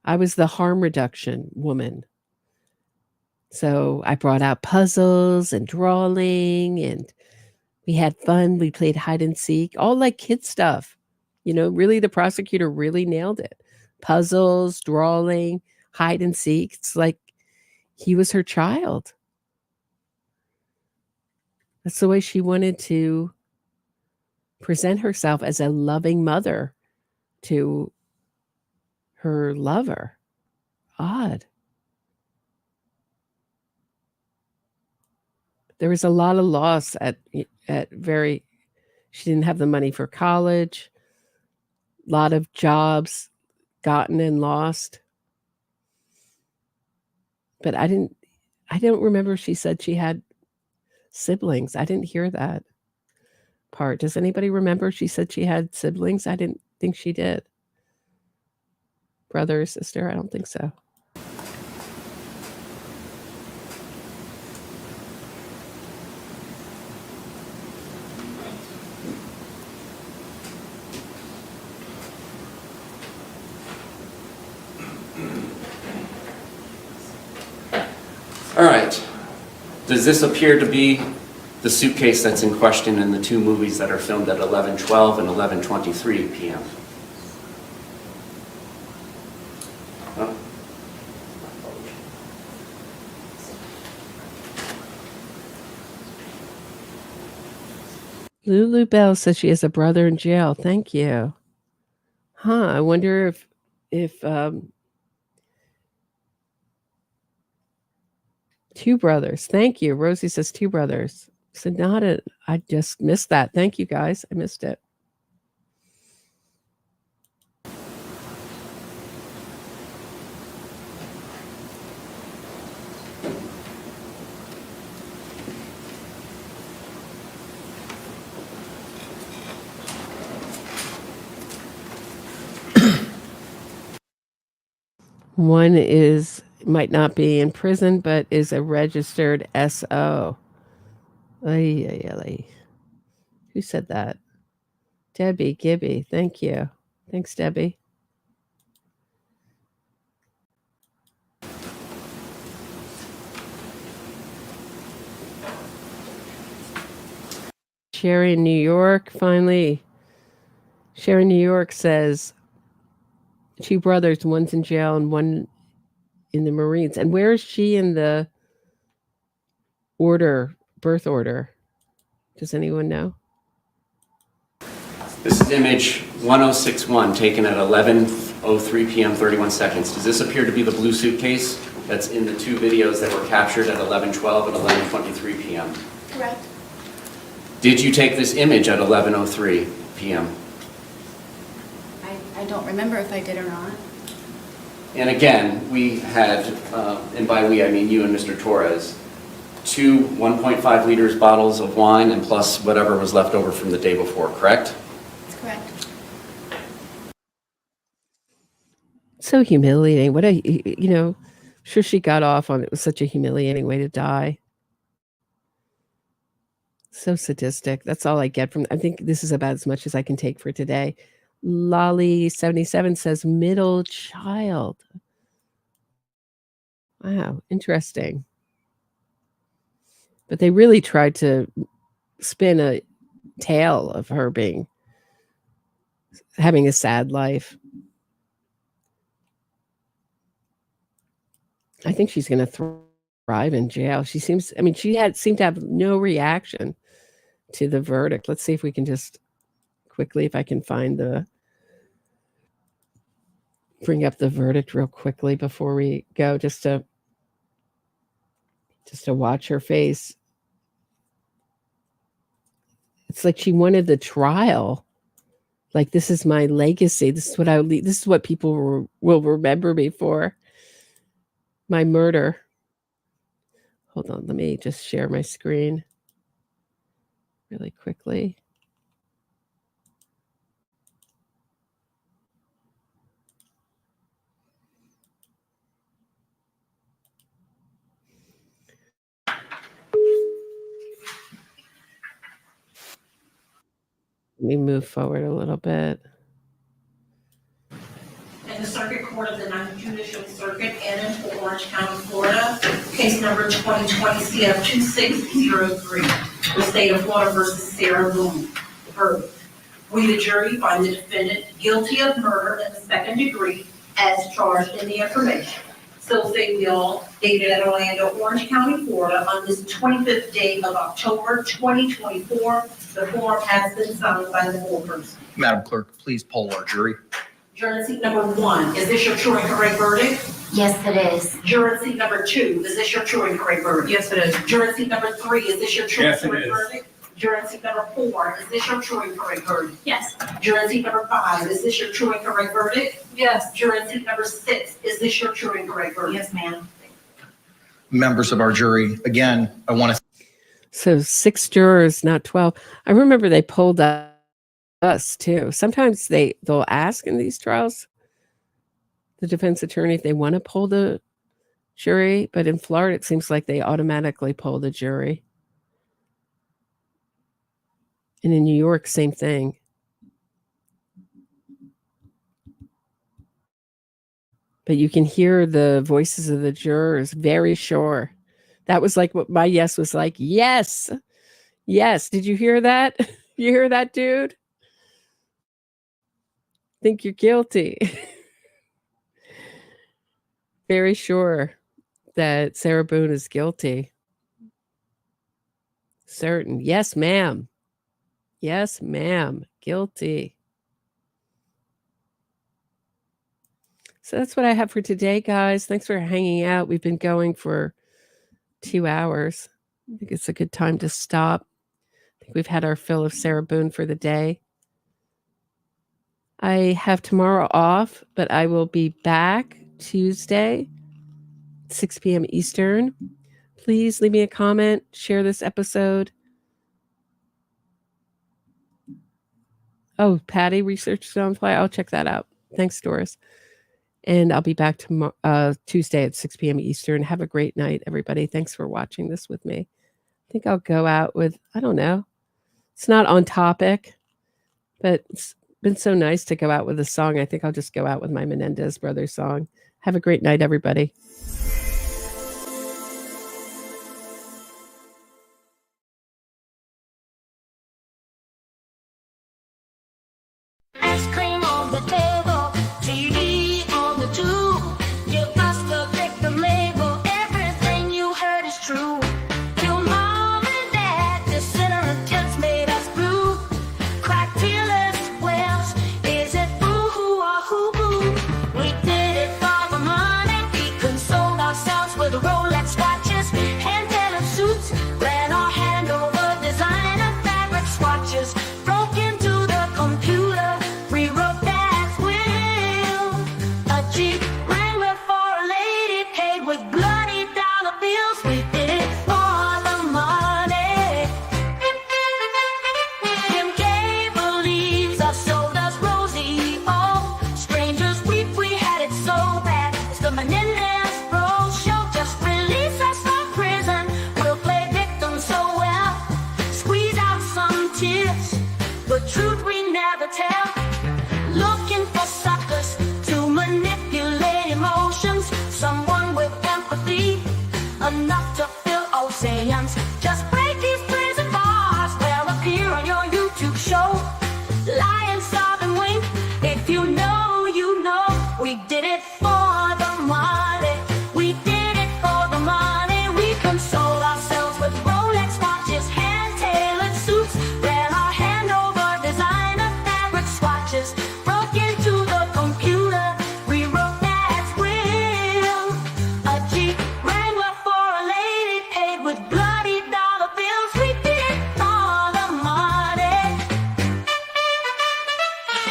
I was the harm reduction woman. So I brought out puzzles and drawing, and we had fun. We played hide and seek, all like kid stuff. Really, the prosecutor really nailed it. Puzzles, drawing, hide and seek. It's like he was her child. That's the way she wanted to present herself, as a loving mother to her lover. Odd. There was a lot of loss she didn't have the money for college. A lot of jobs gotten and lost. But I don't remember she said she had siblings. I didn't hear that part. Does anybody remember she said she had siblings? I didn't think she did. Brother or sister? I don't think so. All right. Does this appear to be the suitcase that's in question in the two movies that are filmed at 11:12 and 11:23 p.m.? Huh? Lulu Bell says she has a brother in jail. Thank you. I wonder if two brothers. Thank you. Rosie says two brothers. Sonata, I just missed that. Thank you, guys. I missed it. One might not be in prison, but is a registered SO. Ay. Who said that? Debbie Gibby. Thank you. Thanks, Debbie. Sherry in New York, finally. Sherry in New York says two brothers, one's in jail and one in the Marines. And where is she in the birth order? Does anyone know? This is image 1061 taken at 11:03 p.m. 31 seconds. Does this appear to be the blue suitcase that's in the two videos that were captured at 11:12 and 11:23 p.m.? Correct. Did you take this image at 11:03 p.m.? I don't remember if I did or not. And again, we had, and by we I mean you and Mr. Torres, two 1.5 liters bottles of wine and plus whatever was left over from the day before, correct? That's correct. So humiliating. Sure she got off on it. Was such a humiliating way to die. So sadistic. That's all I get from. I think this is about as much as I can take for today. Lolly77 says middle child. Wow, interesting. But they really tried to spin a tale of her having a sad life. I think she's going to thrive in jail. She seemed to have no reaction to the verdict. Let's see if we can just quickly, if I can bring up the verdict real quickly before we go, just to watch her face. It's like she wanted the trial. Like, this is my legacy. This is what people will remember me for. My murder. Hold on, let me just share my screen really quickly. Let me move forward a little bit. In the Circuit Court of the 9th Judicial Circuit in Orange County, Florida, case number 2020 CF 2603, the state of Florida versus Sarah Boone. Heard. We, the jury, find the defendant guilty of murder in the second degree as charged in the information. So say we all, dated at Orlando, Orange County, Florida, on this 25th day of October 2024. The form has been signed by the foreperson. Madam Clerk, please poll our jury. Juror seat number 1, is this your true and correct verdict? Yes, it is. Juror seat number 2, is this your true and correct verdict? Yes, it is. Juror seat number 3, is this your true Yes, and it correct is. verdict? Juror seat number 4, is this your true and correct verdict? Yes. Juror seat number 5, is this your true and correct verdict? Yes. Juror seat number 6, is this your true and correct verdict? Yes, ma'am. Members of our jury, again, I want to. So 6 jurors, not 12. I remember they polled us too. Sometimes they'll ask in these trials, the defense attorney, if they want to poll the jury, but in Florida, it seems like they automatically poll the jury. And in New York, same thing. But you can hear the voices of the jurors, very sure. That was like what my yes was like. Yes. Yes. Did you hear that? You hear that, dude? Think you're guilty. Very sure that Sarah Boone is guilty. Certain. Yes, ma'am. Yes, ma'am. Guilty. So that's what I have for today, guys. Thanks for hanging out. We've been going for 2 hours. I think it's a good time to stop. I think we've had our fill of Sarah Boone for the day. I have tomorrow off, but I will be back Tuesday, 6 p.m. Eastern. Please leave me a comment, share this episode. Oh, Patty researched it on fly. I'll check that out. Thanks, Doris. And I'll be back tomorrow, Tuesday at 6 p.m. Eastern. Have a great night, everybody. Thanks for watching this with me. I think I'll go out with, I don't know. It's not on topic, but it's been so nice to go out with a song. I think I'll just go out with my Menendez Brothers song. Have a great night, everybody. Ice cream on the table, TV on the tube. You must have picked the label. Everything you heard is true. Your mom and dad, the sinner just made us blue. Crack dealers, Wells, is it boo-hoo or hoo-boo? We did it for the money. We consoled ourselves with Rolex watches, hand-tailored suits, ran our hand over designer fabric swatches, broke into the computer. We wrote that will. A Jeep Wrangler for a lady, paid with bloody dollar bills. We did it for the money. Kim K believes us, so does Rosie. Oh, strangers weep, we had it so bad. It's the Menendez Bros show. Just release us from prison. We'll play victims so well. Squeeze out some tears. The truth we never tell. Looking for suckers to manipulate emotions. Someone with empathy, enough to fill oceans. Just break these prison bars. They'll appear on your YouTube show. Lie and sob and wink. If you know, you know. We did it for the money. We did it for the money. We consoled ourselves with Rolex watches, hand-tailored suits. Ran our hand over designer fabric swatches. Broke into the computer. Rewrote that will. A Jeep Wrangler for a lady, paid with bloody dollar bills. We did it for the money.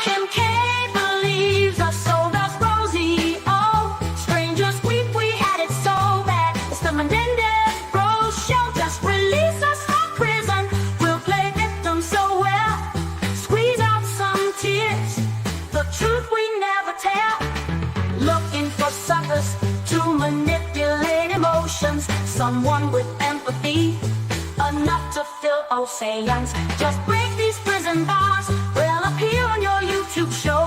Kim K believes us, so does Rosie. Oh, strangers weep, we had it so bad. It's the Menendez Bros show. Just release us from prison. We'll play victims so well. Squeeze out some tears. The truth we never tell. Looking for suckers to manipulate emotions. Someone with empathy, enough to fill oceans. Just break these prison bars. to show.